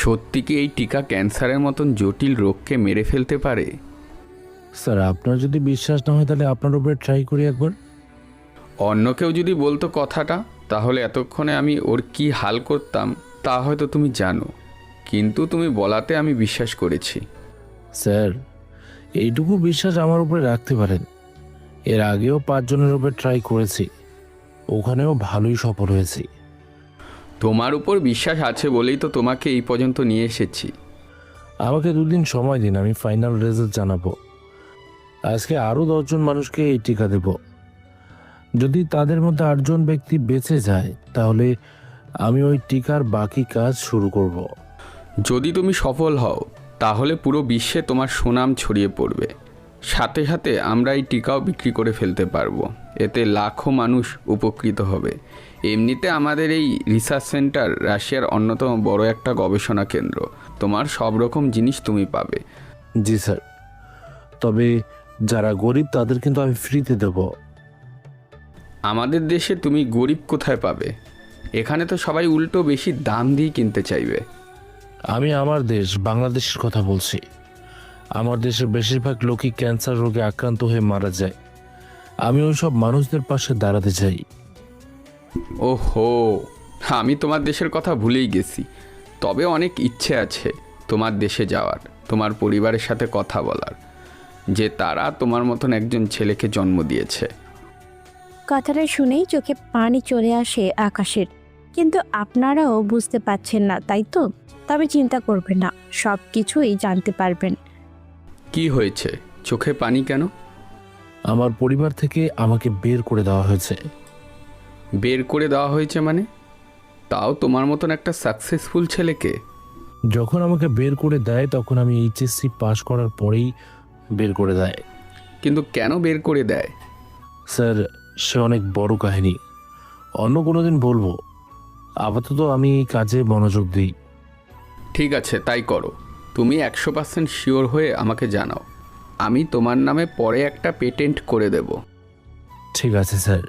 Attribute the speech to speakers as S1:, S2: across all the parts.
S1: সত্যি কি এই টিকা ক্যান্সারের মতন জটিল রোগকে মেরে ফেলতে পারে?
S2: স্যার, আপনার যদি বিশ্বাস না হয় তাহলে আপনার উপরে ট্রাই করি একবার।
S1: অন্য কেউ যদি বলতো কথাটা, তাহলে এতক্ষণে আমি ওর কি হাল করতাম তা হয়তো তুমি জানো, কিন্তু তুমি বলাতে আমি বিশ্বাস করেছি।
S2: স্যার, এইটুকু বিশ্বাস আমার উপরে রাখতে পারেন। এর আগেও 5 জনের উপরে ট্রাই করেছি, ওখানেও ভালোই সফল হয়েছি।
S1: তোমার উপর বিশ্বাস আছে বলেই তো তোমাকে এই পর্যন্ত নিয়ে এসেছি।
S2: আমাকে 2 দিন সময় দিন, আমি ফাইনাল রেজাল্ট জানাবো। আজকে আরও 10 জন মানুষকে এই টিকা দেব। যদি তাদের মধ্যে 8 জন ব্যক্তি বেঁচে যায় তাহলে আমি ওই টিকার বাকি কাজ শুরু করব।
S1: যদি তুমি সফল হও তাহলে পুরো বিশ্বে তোমার সুনাম ছড়িয়ে পড়বে। সাথে সাথে আমরা এই টিকাও বিক্রি করে ফেলতে পারবো, এতে লাখো মানুষ উপকৃত হবে। এমনিতে আমাদের এই রিসার্চ সেন্টার রাশিয়ার অন্যতম বড় একটা গবেষণা কেন্দ্র, তোমার সব রকম জিনিস তুমি পাবে।
S2: জি স্যার, তবে যারা গরিব তাদের কিন্তু আমি ফ্রিতে দেব।
S1: আমাদের দেশে তুমি গরিব কোথায় পাবে? এখানে তো সবাই উল্টো বেশি দাম দিয়ে কিনতে চাইবে।
S2: আমি আমার দেশ বাংলাদেশের কথা বলছি। আমার দেশের বেশিরভাগ লোকই ক্যান্সার রোগে আক্রান্ত হয়ে মারা যায়। আমি ওই সব মানুষদের পাশে দাঁড়াতে চাই।
S1: ওহো, আমি তোমার দেশের কথা ভুলেই গেছি। তবে অনেক ইচ্ছে আছে তোমার দেশে যাওয়ার, তোমার পরিবারের সাথে কথা বলার, যে তারা তোমার মতন একজন ছেলেকে জন্ম দিয়েছে।
S3: কথাটা শুনেই চোখে পানি চলে আসে আকাশের। কিন্তু আপনারাও বুঝতে পারছেন না, তাই তো? তবে চিন্তা করবেন না, সব কিছুই জানতে পারবেন।
S1: কি হয়েছে, চোখে পানি কেন?
S2: আমার পরিবার থেকে আমাকে বের করে দেওয়া হয়েছে।
S1: বের করে দেওয়া হয়েছে মানে? তাও তোমার মতন একটা সাকসেসফুল ছেলেকে?
S2: যখন আমাকে বের করে দেয় তখন আমি এইচএসসি পাশ করার পরেই বের করে দেয়।
S1: কিন্তু কেন বের করে দেয়?
S2: স্যার, সে অনেক বড় কাহিনী, অন্য কোনো দিন বলবো। আপাতত আমি এই কাজে মনোযোগ দিই।
S1: ঠিক আছে, তাই করো। তুমি 100% শিওর হয়ে আমাকে জানাও, আমি তোমার নামে পরে একটা পেটেন্ট করে দেব।
S2: ঠিক আছে স্যার।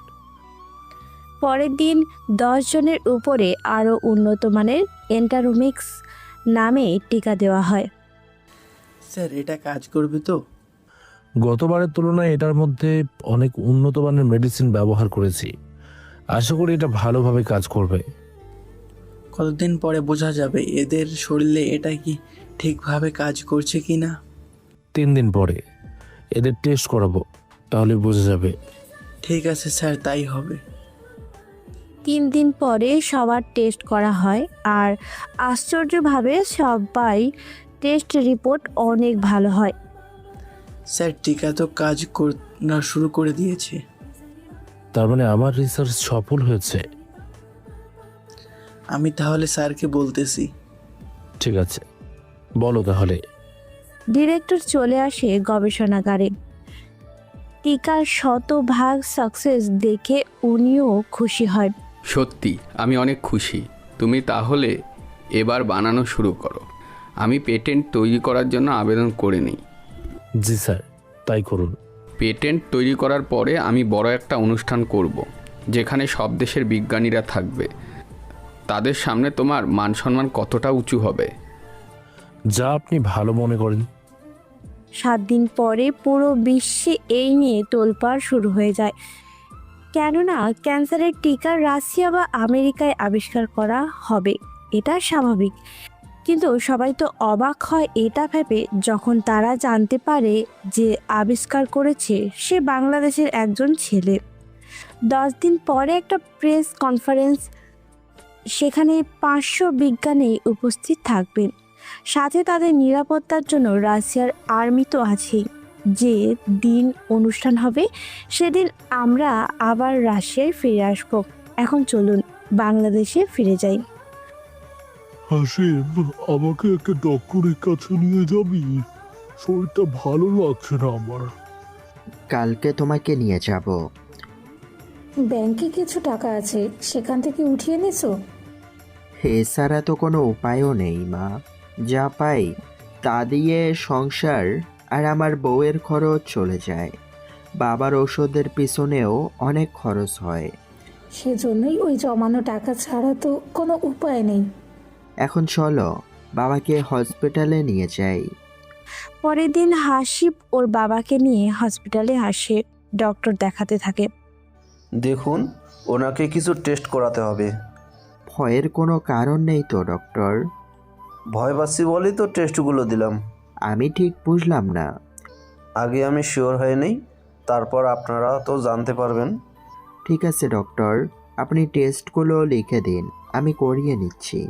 S3: পরের দিন 10 জনের উপরে আরও উন্নত মানের এন্টারোমিক্স নামে টিকা দেওয়া হয়।
S4: স্যার, এটা কাজ করবে তো?
S2: গতবারের তুলনায় এটার মধ্যে অনেক উন্নত মানের মেডিসিন ব্যবহার করেছি। আশা করি এটা ভালোভাবে কাজ করবে।
S4: কতদিন পরে বোঝা যাবে এদের শরীরে এটা কি ঠিকভাবে কাজ করছে কি না?
S2: 3 দিন পরে এদের টেস্ট করাবো, তাহলে বোঝা যাবে।
S4: ঠিক আছে স্যার, তাই হবে।
S3: 3 দিন পরে সবার টেস্ট করা হয়, আর আশ্চর্যভাবে সবাই টেস্ট রিপোর্ট অনেক ভালো হয়।
S4: স্যার, টিকা তো কাজ না শুরু করে দিয়েছে।
S2: তার মানে আমার রিসার্চ সফল হয়েছে।
S4: আমি তাহলে স্যারকে বলতেছি।
S2: ঠিক আছে, বলো তাহলে।
S3: ডিরেক্টর চলে আসে গবেষণাগারে। টিকার শতভাগ সাকসেস দেখে উনিও খুশি হয়।
S1: সত্যি আমি অনেক খুশি। তুমি তাহলে এবার বানানো শুরু করো। আমি পেটেন্ট তৈরি করার জন্য আবেদন করে নিই।
S2: জি স্যার, তাই করুন।
S1: পেটেন্ট তৈরি করার পরে আমি বড় একটা অনুষ্ঠান করব, যেখানে সব দেশের বিজ্ঞানীরা থাকবে। তাদের সামনে তোমার মান সম্মান কতটা উঁচু হবে!
S2: যা আপনি ভালো মনে করেন।
S3: 7 দিন পরে পুরো বিশ্বে এই নিয়ে তোলপাড় শুরু হয়ে যায়। কেননা ক্যান্সারের টিকা রাশিয়া বা আমেরিকায় আবিষ্কার করা হবে, এটা স্বাভাবিক। কিন্তু সবাই তো অবাক হয় এটা ভেবে যখন তারা জানতে পারে যে আবিষ্কার করেছে সে বাংলাদেশের একজন ছেলে। 10 দিন পরে একটা প্রেস কনফারেন্স, সেখানে 500 বিজ্ঞানী উপস্থিত থাকবেন। সাথে তাদের নিরাপত্তার জন্য রাশিয়ার আর্মি তো আছেই। যে দিন অনুষ্ঠান হবে সেদিন আমরা আবার রাশিয়ায় ফিরে আসব। এখন চলুন বাংলাদেশে ফিরে যাই।
S2: হাসিম, আমাকে একটা ডক্টরের কাছে নিয়ে যাবি? শরীরটা ভালো লাগছে না আমার।
S5: কালকে তোমাকে নিয়ে যাব।
S6: ব্যাংকে কিছু টাকা আছে, সেখান থেকে উঠিয়ে নিছো?
S5: এছাড়া তো কোনো উপায়ও নেই মা। যা পাই তা দিয়ে সংসার আর আমার বউয়ের খরচ চলে যায়। বাবার ওষুধের পিছনেও অনেক খরচ হয়।
S6: সেজন্যই ওই জমানো টাকা ছাড়া তো কোনো উপায় নেই।
S5: এখন চলো, বাবাকে হসপিটালে নিয়ে যাই।
S3: পরের দিন হাসিব ওর বাবাকে নিয়ে হসপিটালে আসে। ডক্টর দেখাতে থাকে।
S7: দেখুন, ওনাকে কিছু টেস্ট করাতে হবে।
S5: ভয়ের কোনো কারণ নেই তো ডক্টর।
S7: ভয় পাচ্ছি বলেই তো টেস্টগুলো দিলাম।
S5: আমি ঠিক বুঝলাম না।
S7: আগে আমি শিওর হয়ে নেই, তারপর আপনারা তো জানতে পারবেন।
S5: ঠিক আছে ডক্টর, আপনি টেস্টগুলো লিখে দিন, আমি করিয়ে নিচ্ছি।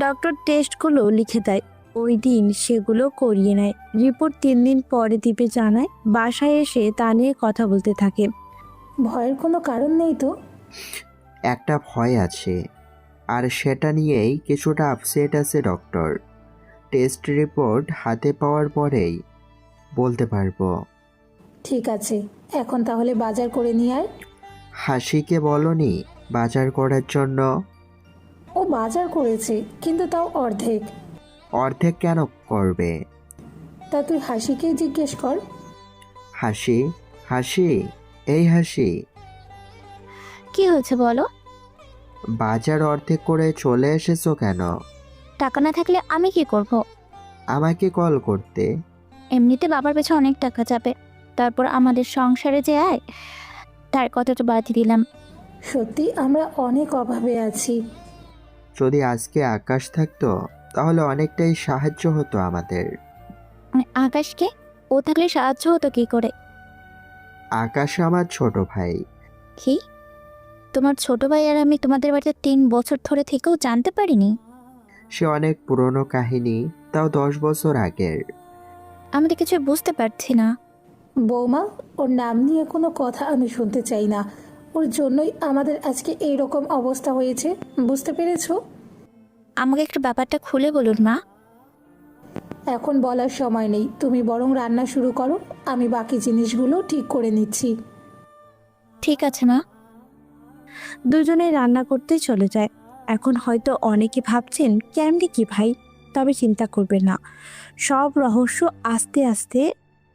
S3: ডক্টর টেস্টগুলো লিখে দেয়। ওই দিন সেগুলো করিয়ে নেয়। রিপোর্ট 3 দিন পরে দিবে জানায়। বাসায় এসে তা নিয়ে কথা বলতে থাকে।
S6: ভয়ের কোনো কারণ নেই তো?
S5: একটা ভয় আছে, আর সেটা নিয়েই কিছুটা আপসেট আছে ডক্টর। টেস্ট রিপোর্ট হাতে পাওয়ার পরেই বলতে পারবো।
S6: ঠিক আছে, এখন তাহলে বাজার করে নিয়ে আয়।
S5: হাসিকে বলনি বাজার করার জন্য?
S6: ও বাজার করেছে, কিন্তু তাও অর্ধেক।
S5: অর্ধেক কেন করবে?
S6: তা তুই হাসিকেই জিজ্ঞেস কর।
S5: হাসি, হাসি, এই হাসি,
S8: কি হয়েছে বলো?
S5: বাজার অর্ধেক করে চলে এসেছো কেন?
S8: টাকা না থাকলে আমি কি করব?
S5: আমাকে কল করতে।
S8: এমনিতে বাবার পেছনে অনেক টাকা যাবে, তারপর আমাদের সংসারে যে আয় তার কতটা বাদ দিলাম।
S6: সত্যি আমরা অনেক অভাবে আছি।
S5: যদি আজকে আকাশ থাকতো তাহলে অনেকটাই সাহায্য হতো আমাদের।
S8: আকাশকে? ও থাকলে সাহায্য হতো কি করে?
S5: আকাশ আমার ছোট ভাই।
S8: কি? তোমার ছোট ভাই আর আমি তোমাদের বাড়িতে 3 বছর ধরে থেকেও জানতে পারিনি?
S5: সে অনেক পুরনো কাহিনী, তাও 10 বছর আগের।
S8: আমি তো কিছু বুঝতে পারছি না।
S6: বৌমা, ওর নাম নিয়ে কোনো কথা আমি শুনতে চাই না। ওর জন্যই আমাদের আজকে এই রকম অবস্থা হয়েছে, বুঝতে পেরেছো?
S8: আমাকে একটু ব্যাপারটা খুলে বলুন মা।
S6: এখন বলার সময় নেই, তুমি বরং রান্না শুরু করো, আমি বাকি জিনিসগুলো ঠিক করে নিচ্ছি।
S8: ঠিক আছে মা।
S3: দুজনে রান্না করতে চলে যায়। এখন হয়তো অনেকে ভাবছেন কেমনি কি ভাই, তবে চিন্তা করবেন না, সব রহস্য আস্তে আস্তে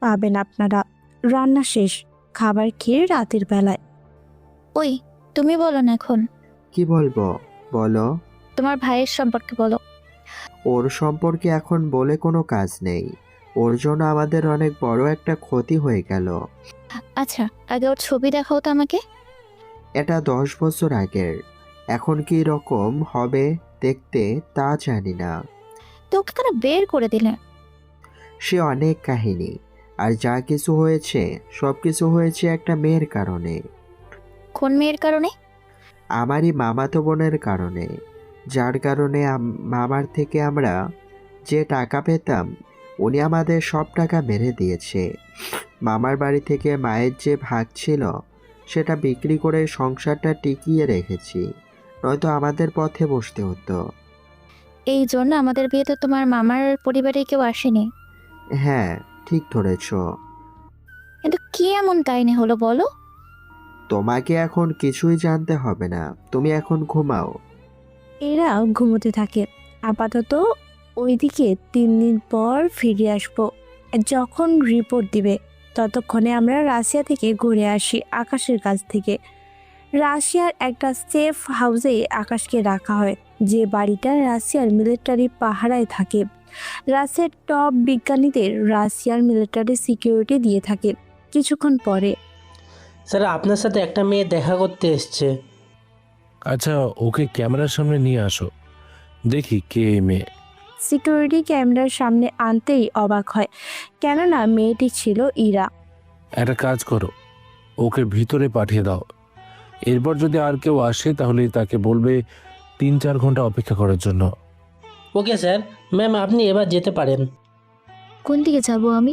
S3: পাবেন আপনারা। রান্না শেষ, খাবার খেয়ে রাতের বেলায়।
S8: ওই, তুমি বলো না এখন।
S5: কি বলবো বলো?
S8: তোমার ভাইয়ের সম্পর্কে বলো।
S5: ওর সম্পর্কে এখন বলে কোনো কাজ নেই। ওর জন্য আমাদের অনেক বড় একটা ক্ষতি হয়ে গেল।
S8: আচ্ছা, আগে ওর ছবি দেখাও তো আমাকে।
S5: এটা 10 বছর আগের। এখন কি রকম হবে দেখতে তা জানি না।
S8: তো ওকে কেন বের করে দিলে?
S5: সে অনেক কাহিনী, আর যা কিছু হয়েছে সব কিছু হয়েছে একটা মেয়ের কারণে।
S8: কোন মেয়ের কারণে?
S5: আমারই মামাতো বোনের কারণে, যার কারণে মামার থেকে আমরা যে টাকা পেতাম উনি আমাদের সব টাকা মেরে দিয়েছে। মামার বাড়ি থেকে মায়ের যে ভাগ ছিল সেটা বিক্রি করে সংসারটা টিকিয়ে রেখেছি, নয়তো আমাদের পথে বসতে হতো।
S8: এই জন্য আমাদের বিয়েতে তোমার মামার পরিবারে কেউ আসেনি?
S5: হ্যাঁ, ঠিক ধরেছ।
S8: কিন্তু কি এমন কাহিনী হলো বলো?
S5: তোমাকে এখন কিছুই জানতে হবে না, তুমি এখন ঘুমাও।
S3: এরা ঘুমোতে থাকে। আপাতত ওইদিকে 3 দিন পর ফিরে আসবো, যখন রিপোর্ট দিবে। ততক্ষণে আমরা রাশিয়া থেকে ঘুরে আসি আকাশের কাছ থেকে। রাশিয়ার একটা সেফ হাউসে আকাশকে রাখা হয়, যে বাড়িটা রাশিয়ার মিলিটারি পাহারায় থাকে। রাশিয়ার টপ বিজ্ঞানীদের রাশিয়ার মিলিটারি সিকিউরিটি দিয়ে থাকে। কিছুক্ষণ পরে
S9: স্যার, আপনার সাথে একটা মেয়ে দেখা করতে এসছে।
S2: আচ্ছা, ওকে ক্যামেরার সামনে নিয়ে আসো, দেখি কে এই মেয়ে।
S3: সিকিউরিটি ক্যামেরার সামনে আনতেই অবাক হয়, কেননা মেয়েটি ছিল ইরা।
S2: একটা কাজ করো, ওকে ভিতরে পাঠিয়ে দাও। এরপর যদি আর কেউ আসে তাহলে তাকে বলবে 3-4 ঘন্টা অপেক্ষা করার জন্য।
S9: Okay sir. ম্যাম, আপনি এবার যেতে পারেন।
S8: কোন দিকে যাব আমি?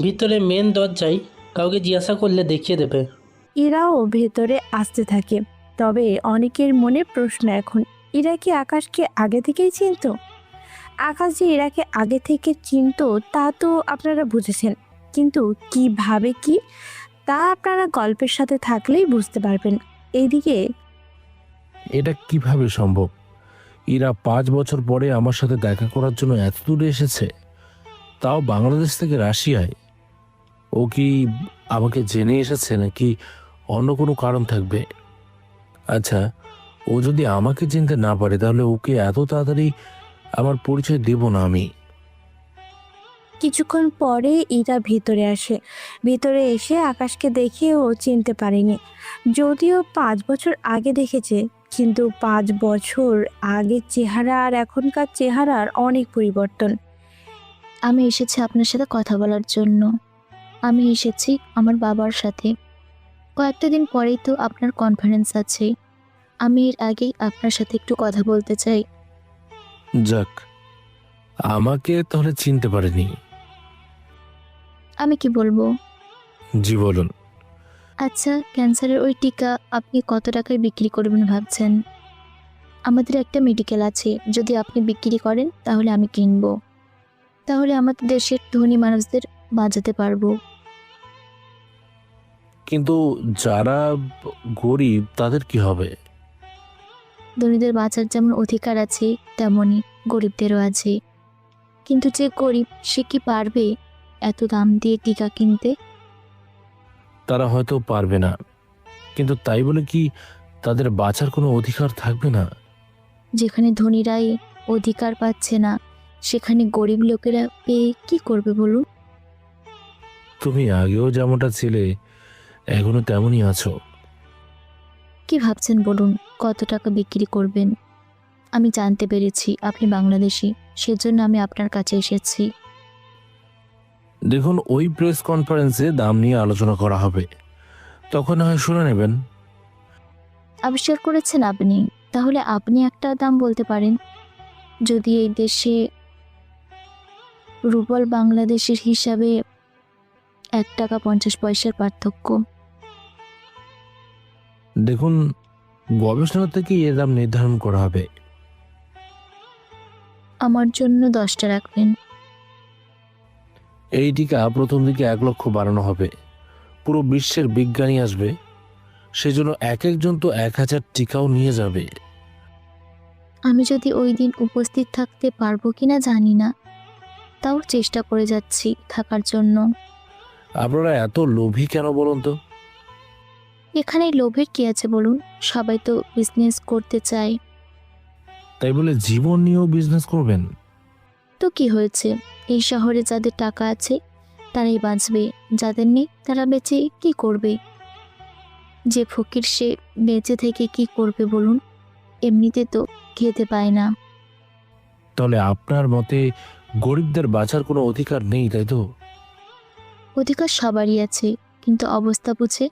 S9: ভিতরে মেন দরজায় কাউকে জিজ্ঞাসা করলে দেখিয়ে দেবে।
S3: ইরাও ভেতরে আসতে থাকে। তবে অনেকের মনে প্রশ্ন এখন, ইরা কি আকাশকে আগে থেকেই চিনতো? আকাশ যে ইরাকে আগে থেকে চিনতো তা তো আপনারা বুঝেছেন, কিন্তু কিভাবে কি তা আপনারা গল্পের সাথে থাকলেই বুঝতে পারবেন। এইদিকে
S2: এটা কিভাবে সম্ভব? এরা 5 বছর পরে আমার সাথে দেখা করার জন্য এত দূরে এসেছে, তাও বাংলাদেশ থেকে রাশিয়ায়। ও কি আমাকে জেনে এসেছে নাকি অন্য কোনো কারণ থাকবে? আচ্ছা, ও যদি আমাকে চিনতে না পারে তাহলে ওকে এত তাড়াতাড়ি আমার পরিচয় দেব না আমি।
S3: কিছুক্ষণ পরে ইরা ভিতরে আসে। ভিতরে এসে আকাশকে দেখে ও চিনতে পারেনি, যদিও 5 বছর আগে দেখেছে, কিন্তু 5 বছর আগের চেহারা আর এখনকার চেহারার অনেক পরিবর্তন।
S8: আমি এসেছি আপনার সাথে কথা বলার জন্য। আমি এসেছি আমার বাবার সাথে। কয়েকটা দিন পরেই তো আপনার কনফারেন্স আছে। আমি এর আগেই আপনার সাথে একটু কথা বলতে চাই।
S2: যাক, আমাকে তাহলে চিনতে পারেনি।
S8: আমি কি বলবো?
S2: জি বলুন।
S8: আচ্ছা, ক্যান্সারের ওই টিকা আপনি কত টাকায় বিক্রি করবেন ভাবছেন? আমাদের একটা মেডিকেল আছে, যদি আপনি বিক্রি করেন তাহলে আমি কিনবো। তাহলে আমাদের দেশের ধনী মানুষদের বাঁচাতে পারবো।
S2: কিন্তু যারা গরিব তাদের কি হবে?
S8: ধনীদের বাঁচার যেমন অধিকার আছে, তেমনই গরিবদেরও আছে। কিন্তু যে গরিব সে কি পারবে এত দাম দিয়ে টিকা কিনতে?
S2: তারা হয়তো পারবে না, কিন্তু তাই বলে কি তাদের বাঁচার কোনো অধিকার থাকবে না?
S8: যেখানে ধনীরাই অধিকার পাচ্ছে না, সেখানে গরিব লোকেরা পেয়ে কি করবে বলুন?
S2: তুমি আগেও যেমনটা ছিলে এখনো তেমনই আছো।
S8: কি ভাবছেন বলুন? কত টাকা বিক্রি করবেন? আমি জানতে পেরেছি আপনি বাংলাদেশি, সেজন্য আমি আপনার কাছে এসেছি।
S2: দেখুন, ওই প্রেস কনফারেন্সে দাম নিয়ে আলোচনা করা হবে, তখন হয় শুনে নেবেন।
S8: আবিষ্কার করেছেন আপনি, তাহলে আপনি একটা দাম বলতে পারেন। যদি এই দেশে রুবল বাংলাদেশের হিসাবে 1 টাকা 50 পয়সার পার্থক্য।
S2: দেখুন, গবেষণা থেকে এ দাম নির্ধারণ করা হবে।
S8: আমার জন্য 10টা রাখবেন।
S2: এই টিকা প্রথম দিকে 1 লক্ষ বাড়ানো হবে। পুরো বিশ্বের বিজ্ঞানী আসবে, সেজন্য এক একজন তো 1000 টিকাও নিয়ে যাবে।
S8: আমি যদি ওই দিন উপস্থিত থাকতে পারবো কিনা জানি না, তাও চেষ্টা করে যাচ্ছি থাকার জন্য।
S2: আপনারা এত লোভী কেন বলুন তো?
S8: এখানে লোভের কি আছে বলুন? সবাই তো বিজনেস করতে চায়।
S2: তাই বলে জীবন নিয়েও বিজনেস করবেন?
S8: তো কি হয়েছে? এই শহরে যাদের টাকা আছে তারাই বাঁচবে, যাদের নেই তারা বেঁচে কি করবে? যে ফকির সে বেঁচে থেকে কি করবে বলুন? এমনিতে তো খেতে পায় না।
S2: তাহলে আপনার মতে গরিবদের বাঁচার কোনো অধিকার নেই, তাই তো?
S8: অধিকার সবারই আছে, কিন্তু অবস্থা বুঝে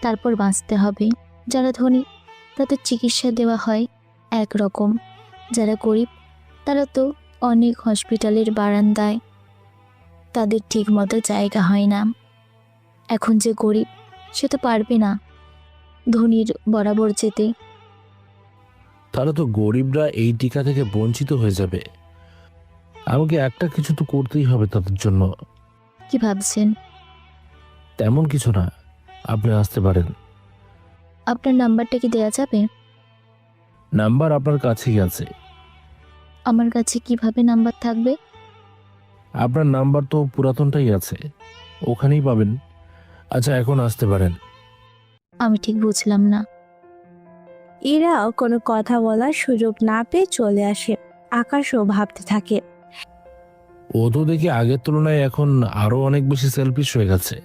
S8: তারপর বাঁচতে হবে। যারা ধনী তাদের চিকিৎসা দেওয়া হয় একরকম, যারা গরিব তারা তো অনেক হসপিটালের বারান্দায়, তাদের ঠিক মতো জায়গা হয় না। এখন যে গরিব সে তো পারবে না ধনীর বরাবর যেতে।
S2: তাহলে তো গরিবরা এই টিকা থেকে বঞ্চিত হয়ে যাবে। আমাকে একটা কিছু তো করতেই হবে তাদের জন্য।
S8: কি ভাবছেন?
S2: তেমন কিছু না, আপনি আসতে পারেন।
S8: আপনার নাম্বারটা কি দেয়া যাবে?
S2: নাম্বার আপনার কাছেই আছে।
S8: আমার কাছে কিভাবে নাম্বার থাকবে?
S2: আপনার নাম্বার তো পুরাতনটাই আছে, ওখানেই পাবেন। আচ্ছা, এখন আসতে পারেন।
S8: আমি ঠিক বুঝলাম না।
S3: ইরাও কোনো কথা বলার সুযোগ না পেয়ে চলে আসে। আকাশও ভাবতে থাকে।
S2: ও তো দেখি আগের তুলনায় এখন আরো অনেক বেশি সেলফিশ হয়ে গেছে।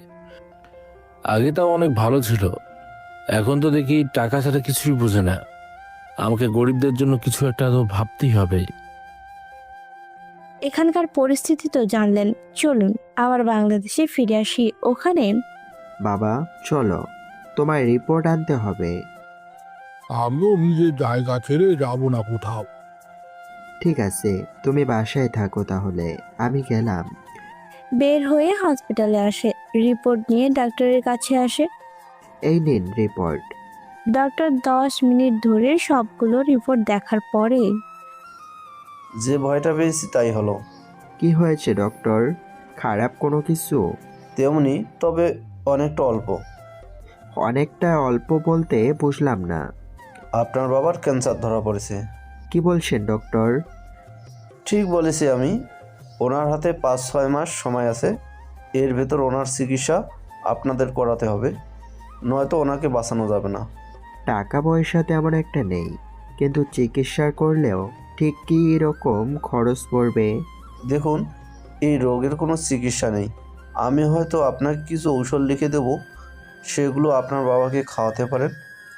S2: আগে তাও অনেক ভালো ছিল, এখন তো দেখি টাকা ছাড়া কিছুই বোঝে না। আমাকে গরিবদের জন্য কিছু একটা তো ভাবতেই হবে।
S3: এখানকার পরিস্থিতি তো জানলেন, চলুন আবার বাংলাদেশে ফিরে আসি। ওখানে
S5: বাবা চলো, তোমার রিপোর্ট আনতে হবে।
S10: আমিও নিজের জায়গা ছেড়ে যাব না কোথাও।
S5: ঠিক আছে, তুমি বাসায় থাকো তাহলে, আমি গেলাম।
S3: বের হয়ে হসপিটালে আসে। রিপোর্ট নিয়ে ডাক্তারের কাছে আসে।
S5: এই নিন রিপোর্ট।
S3: ডক্টর 10 মিনিট ধরে সবগুলো রিপোর্ট দেখার পরে
S7: যে ভয়টা পেয়েছি তাই হলো।
S5: কি হয়েছে ডক্টর? খারাপ কোনো কিছু?
S7: তেমনি, তবে অনেকটা অল্প।
S5: অনেকটা অল্প বলতে বুঝলাম না।
S7: আপনার বাবার ক্যান্সার ধরা পড়েছে।
S5: কি বলছেন ডক্টর?
S7: ঠিক বলেছি আমি। ওনার হাতে 5-6 মাস সময় আছে। এর ভেতর ওনার চিকিৎসা আপনাদের করাতে হবে, নয়তো ওনাকে বাঁচানো যাবে না।
S5: টাকা পয়সা তেমন একটা নেই, কিন্তু চিকিৎসা করলেও ঠিক কী রকম খরচ পড়বে?
S7: দেখুন, এই রোগের কোনো চিকিৎসা নেই। আমি হয়তো আপনাকে কিছু ঔষধ লিখে দেব, সেগুলো আপনার বাবাকে খাওয়াতে পারেন,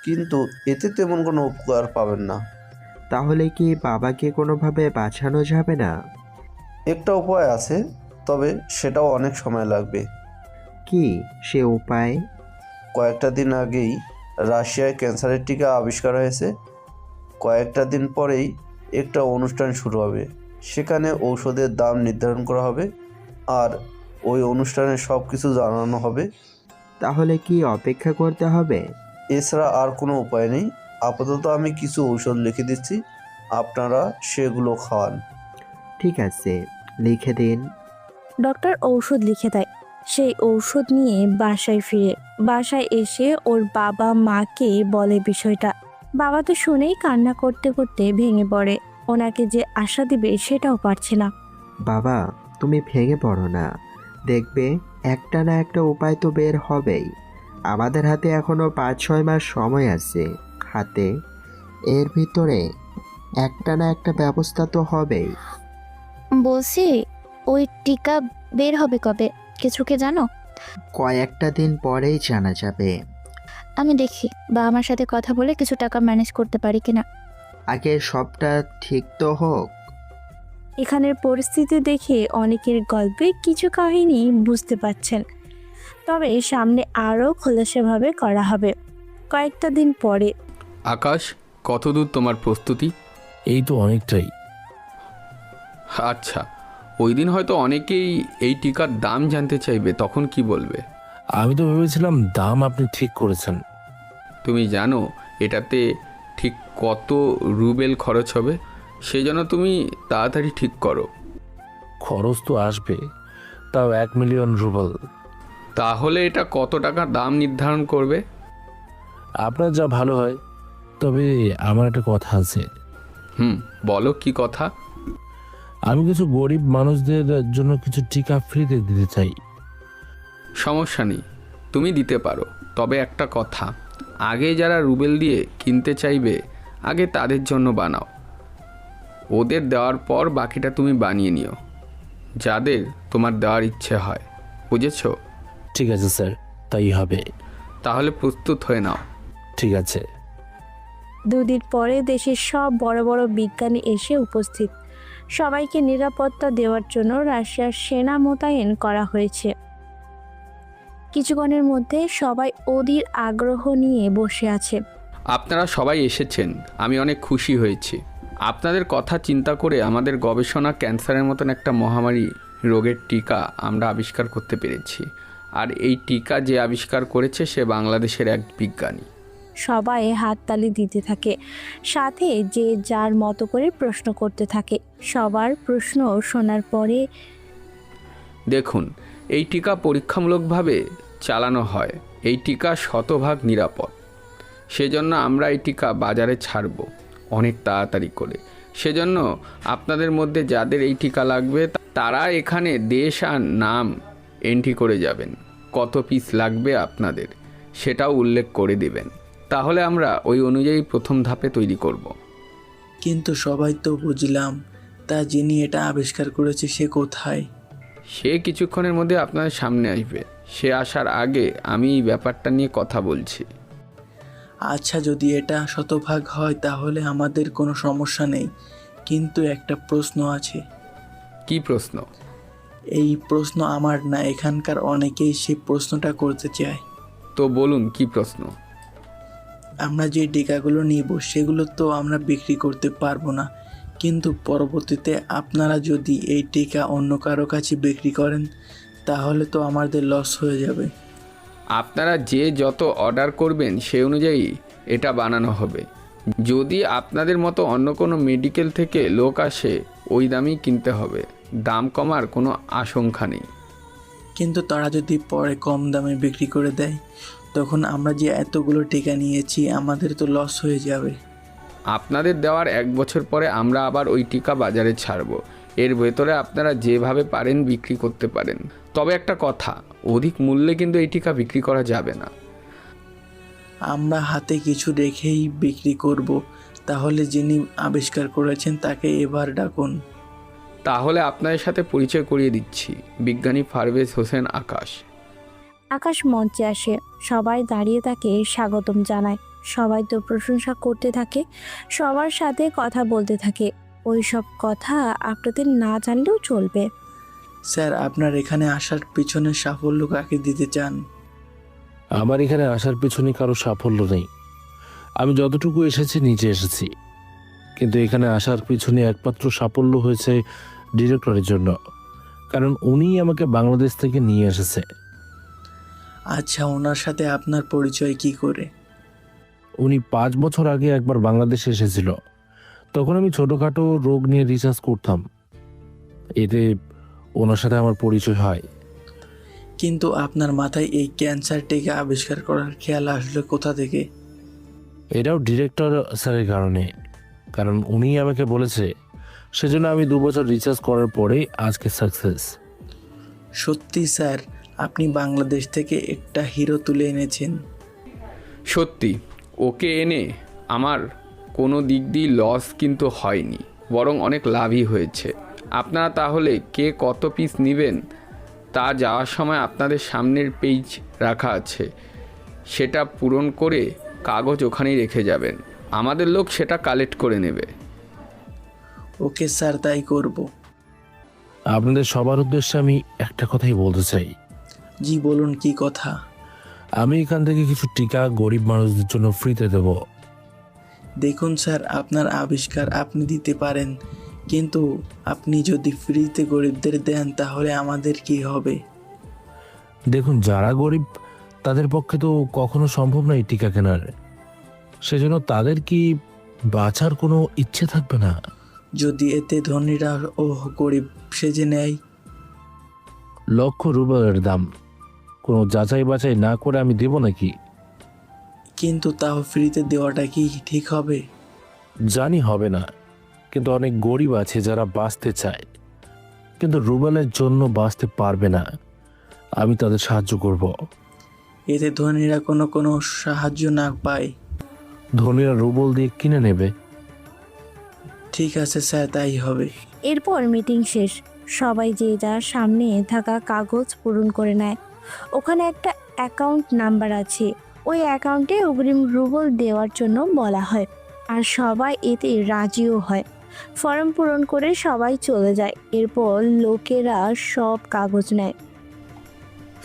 S7: কিন্তু এতে তেমন কোনো উপকার পাবেন না।
S5: তাহলে কি বাবাকে কোনোভাবে বাঁচানো যাবে না?
S7: একটা উপায় আছে, তবে সেটাও অনেক সময় লাগবে।
S5: কি সে উপায়?
S7: কয়েকটা দিন আগেই রাশিয়ায় ক্যান্সারের টিকা আবিষ্কার হয়েছে। কয়েকটা দিন পরেই একটা অনুষ্ঠান শুরু হবে। সেখানে ঔষধের দাম নির্ধারণ করা হবে, আর ওই অনুষ্ঠানে সব কিছু জানানো হবে।
S5: তাহলে কি অপেক্ষা করতে হবে?
S7: এছাড়া আর কোনো উপায় নেই। আপাতত আমি কিছু ঔষধ লিখে দিচ্ছি, আপনারা সেগুলো খাওয়ান।
S5: ঠিক আছে, লিখে দিন।
S3: ডক্টর ঔষধ লিখে দেয়। সেই ঔষধ নিয়ে বাসায় এসে ওর বাবা মাকে বলে বিষয়টা। বাবা তো শুনেই কান্না করতে করতে ভেঙে পড়ে। ওনাকে যে আশা দিবে সেটাও পারছে না।
S5: বাবা, তুমি ভেঙে পড়ো না, দেখবে একটা না একটা উপায় তো বের হবেই। আমাদের হাতে এখনো 5-6 মাস সময় আছে হাতে। এর ভিতরে একটা না একটা ব্যবস্থা তো হবেই।
S8: বলছি, ওই টিকা বের হবে কবে? কিছু কি জানো?
S5: কয়েকটা দিন পরেই জানা যাবে।
S8: আমি দেখি বা আমার সাথে কথা বলে কিছু টাকা ম্যানেজ করতে পারি কিনা।
S5: আগে সবটা ঠিক তো হোক।
S3: এখানের পরিস্থিতি দেখে অনেকের গল্পে কিছু কাহিনী বুঝতে পারছেন, তবে সামনে আরও খোলাসাভাবে করা হবে। কয়েকটা দিন পরে
S1: আকাশ, কতদূর তোমার প্রস্তুতি?
S2: এই তো অনেকটাই।
S1: আচ্ছা, ওই দিন হয়তো অনেকেই এই টিকার দাম জানতে চাইবে, তখন কি বলবে?
S2: আমি তো ভেবেছিলাম দাম আপনি ঠিক করেছেন।
S1: তুমি জানো এটাতে ঠিক কত রুবেল খরচ হবে? সেই জন্য তুমি তাড়াতাড়ি ঠিক করো।
S2: খরচ তো আসবে, তাও 1 মিলিয়ন রুবেল।
S1: তাহলে এটা কত টাকা দাম নির্ধারণ করবে?
S2: আপনার যা ভালো হয়। তবে আমার একটা কথা আছে।
S1: বলো, কি কথা?
S2: আমি কিছু গরিব মানুষদের জন্য কিছু টিকা ফ্রিতে দিতে চাই।
S1: সমস্যা নেই, তুমি দিতে পারো। তবে একটা কথা, আগে যারা রুবেল দিয়ে কিনতে চাইবে আগে তাদের জন্য বানাও। ওদের দেওয়ার পর বাকিটা তুমি বানিয়ে নিও, যাদের তোমার দেওয়ার ইচ্ছে হয়। বুঝেছো?
S2: ঠিক আছে স্যার, তাই হবে।
S1: তাহলে প্রস্তুত হয়ে নাও।
S2: ঠিক আছে।
S3: 2 দিন পরে দেশের সব বড় বড় বিজ্ঞানী এসে উপস্থিত। সবাইকে নিরাপত্তা দেওয়ার জন্য রাশিয়ার সেনা মোতায়েন করা হয়েছে। কিছুক্ষণের মধ্যে সবাই অধীর আগ্রহ নিয়ে বসে আছে।
S1: আপনারা সবাই এসেছেন, আমি অনেক খুশি হয়েছি। আপনাদের কথা চিন্তা করে আমাদের গবেষণা ক্যান্সারের মতন একটা মহামারী রোগের টিকা আমরা আবিষ্কার করতে পেরেছি। আর এই টিকা যে আবিষ্কার করেছে সে বাংলাদেশের এক বিজ্ঞানী।
S3: সবাই হাততালি দিতে থাকে, সাথে যে যার মতো করে প্রশ্ন করতে থাকে। সবার প্রশ্ন শোনার পরে
S1: দেখুন, এই টিকা পরীক্ষামূলকভাবে চালানো হয়। এই টিকা 100% নিরাপদ। সেজন্য আমরা এই টিকা বাজারে ছাড়ব অনেক তাড়াতাড়ি করে। সেজন্য আপনাদের মধ্যে যাদের এই টিকা লাগবে তারা এখানে দেশ আর নাম এন্ট্রি করে যাবেন। কত পিস লাগবে আপনাদের সেটাও উল্লেখ করে দেবেন, তাহলে আমরা ওই অনুযায়ী প্রথম ধাপে তৈরি করব।
S4: কিন্তু সবাই তো বুঝলাম, তা যিনি এটা আবিষ্কার করেছে সে কোথায়?
S1: সে কিছুক্ষণের মধ্যে আপনাদের সামনে আসবে। সে আসার আগে আমি এই ব্যাপারটা নিয়ে কথা বলছি।
S4: আচ্ছা, যদি এটা 100% হয় তাহলে আমাদের কোনো সমস্যা নেই, কিন্তু একটা প্রশ্ন আছে।
S1: কি প্রশ্ন?
S4: এই প্রশ্ন আমার না, এখানকার অনেকেই সেই প্রশ্নটা করতে চায়।
S1: তো বলুন, কি প্রশ্ন?
S4: আমরা যে টিকাগুলো নিব সেগুলো তো আমরা বিক্রি করতে পারবো না, কিন্তু পরবর্তীতে আপনারা যদি এই টিকা অন্য কারো কাছে বিক্রি করেন তাহলে তো আমাদের লস হয়ে যাবে।
S1: আপনারা যে যত অর্ডার করবেন সেই অনুযায়ী এটা বানানো হবে। যদি আপনাদের মতো অন্য কোনো মেডিকেল থেকে লোক আসে ওই দামেই কিনতে হবে, দাম কমার কোনো আশঙ্কা নেই।
S4: কিন্তু তারা যদি পরে কম দামে বিক্রি করে দেয় তখন আমরা যে এতগুলো টিকা নিয়েছি আমাদের তো লস হয়ে যাবে।
S1: আপনাদের দেওয়ার 1 বছর পরে আমরা আবার ওই টিকা বাজারে ছাড়ব। এর ভেতরে আপনারা যেভাবে পারেন বিক্রি করতে পারেন। তবে একটা কথা, অধিক মূল্যে কিন্তু এই টিকা বিক্রি করা যাবে না।
S4: আমরা হাতে কিছু রেখেই বিক্রি করব, তাহলে যিনি আবিষ্কার করেছেন তাকে এবার ডাকুন।
S1: তাহলে আপনাদের সাথে পরিচয় করিয়ে দিচ্ছি, বিজ্ঞানী পারভেজ হোসেন আকাশ।
S3: আকাশ মঞ্চে আসে, সবাই দাঁড়িয়ে তাকে স্বাগতম জানায়। সবাই তো প্রশংসা করতে থাকে, সবার সাথে কথা বলতে থাকে। ওই সব কথা আপনাদের না জানলেও চলবে।
S4: স্যার, আপনার এখানে আসার পিছনে সাফল্য কাকে দিতে চান?
S2: আমার এখানে আসার পিছনে কারো সাফল্য নেই। আমি যতটুকু এসেছি নিচে এসেছি, কিন্তু এখানে আসার পিছনে একমাত্র সাফল্য হয়েছে ডিরেক্টরের জন্য, কারণ উনিই আমাকে বাংলাদেশ থেকে নিয়ে এসেছে।
S4: আচ্ছা, ওনার সাথে আপনার পরিচয় কি করে?
S2: উনি 5 বছর আগে একবার বাংলাদেশে এসেছিল। তখন আমি ছোটোখাটো রোগ নিয়ে রিসার্চ করতাম, এতে ওনার সাথে আমার পরিচয় হয়।
S4: কিন্তু আপনার মাথায় এই ক্যান্সার টিকা আবিষ্কার করার খেয়াল আসলো কোথা থেকে?
S2: এটাও ডিরেক্টর স্যারের কারণে, কারণ উনিই আমাকে বলেছে, সেজন্য আমি 2 বছর রিসার্চ করার পরেই আজকে সাকসেস।
S4: সত্যি স্যার, আপনি বাংলাদেশ থেকে একটা হিরো তুলে এনেছেন।
S1: সত্যি, ওকে এনে আমার কোনো দিক দিয়ে লস কিন্তু হয়নি, বরং অনেক লাভই হয়েছে। আপনারা তাহলে কে কত পিস নেবেন তা যাওয়ার সময় আপনাদের সামনের পেজ রাখা আছে, সেটা পূরণ করে কাগজ ওখানেই রেখে যাবেন, আমাদের লোক সেটা কালেক্ট করে নেবে।
S4: ওকে স্যার, তাই করব।
S2: আপনাদের সবার উদ্দেশ্যে আমি একটা কথাই বলতে চাই।
S4: জি বলুন, কি কথা?
S2: আমি এখান থেকে কিছু টিকা গরিব মানুষদের জন্য ফ্রিতে দেব।
S4: দেখুন স্যার, আপনার আবিষ্কার আপনি দিতে পারেন, কিন্তু আপনি যদি ফ্রিতে গরিবদের দেন তাহলে আমাদের কি হবে?
S2: দেখুন, যারা গরিব তাদের পক্ষে তো কখনো সম্ভব নয় টিকা কেনার, সেজন্য তাদের কি বাঁচার কোনো ইচ্ছে থাকবে না?
S4: যদি এতে ধনীরা ও গরিব সেজে নেয়?
S2: ₹1,00,000 দাম, কোনো যাচাই বাছাই না করে আমি দেব নাকি?
S4: কিন্তু তাও ফ্রিতে দেওয়াটা কি ঠিক হবে?
S2: জানি হবে না, কিন্তু অনেক গরিব আছে যারা বাঁচতে চায়, কিন্তু রুবেলের জন্য বাঁচতে পারবে না। আমি তাদের সাহায্য করব।
S4: এতে ধনীরা কোনো সাহায্য না পায়?
S2: ধনীরা রুবেল দিয়ে কিনে নেবে।
S4: ঠিক আছে স্যার, তাই হবে।
S3: এরপর মিটিং শেষ, সবাই যে যার সামনে থাকা কাগজ পূরণ করে নেয়। ওখানে একটা অ্যাকাউন্ট নাম্বার আছে, ওই অ্যাকাউন্টে অগ্রিম রুবেল দেওয়ার জন্য বলা হয়, আর সবাই এতে রাজিও হয়। ফর্ম পূরণ করে সবাই চলে যায়। এরপর লোকেরা সব কাগজ নেয়।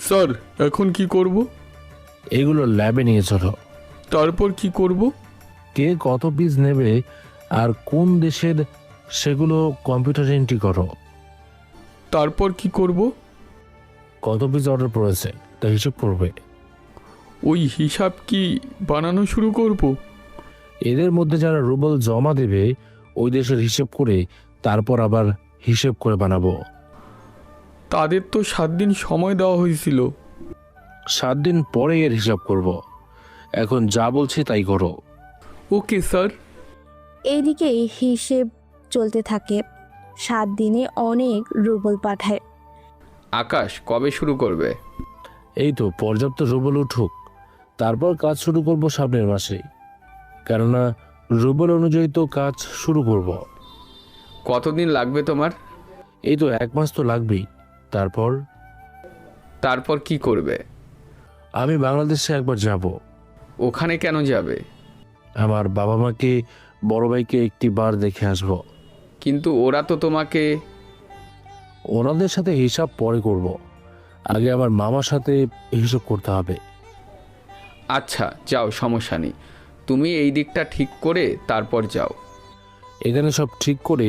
S1: স্যার, এখন কি করব?
S2: এগুলো ল্যাবে নিয়ে চলো।
S1: তারপর কি করব?
S2: কে কত পিস নেবে আর কোন দেশের, সেগুলো কম্পিউটারে এন্ট্রি করো।
S1: তারপর কি করব?
S2: কত পিস অর্ডার পড়েছে তা হিসেব করবে।
S1: ওই হিসাব কি বানানো শুরু করব?
S2: এদের মধ্যে যারা রুবেল জমা দেবে ওই দেশের হিসেব করে তারপর আবার হিসেব করে বানাবো।
S1: তাদের তো 7 দিন সময় দেওয়া হয়েছিল।
S2: 7 দিন পরে এর হিসাব করব। এখন যা বলছি তাই করো।
S1: Okay sir.
S3: এইদিকে হিসেব চলতে থাকে। 7 দিনে অনেক রুবেল পাঠায়।
S1: আকাশ কবে শুরু করবে?
S2: এই তো পর্যাপ্ত রুবেল উঠুক, তারপর কাজ শুরু করব সামনের মাসে, কেননা রুবেল অনুযায়ী তো কাজ শুরু করব।
S1: কতদিন লাগবে তোমার?
S2: এই তো 1 মাস তো লাগবেই।
S1: তারপর কি করবে?
S2: আমি বাংলাদেশে একবার যাব।
S1: ওখানে কেন যাবে?
S2: আমার বাবা মাকে, বড় ভাইকে একটি বার দেখে আসব।
S1: কিন্তু ওরা তো তোমাকে।
S2: ওনাদের সাথে হিসাব পরে করব, আগে আমার মামার সাথে হিসাব করতে হবে।
S1: আচ্ছা যাও, সমস্যা নেই, তুমি এই দিকটা ঠিক করে তারপর যাও।
S2: এখানে সব ঠিক করে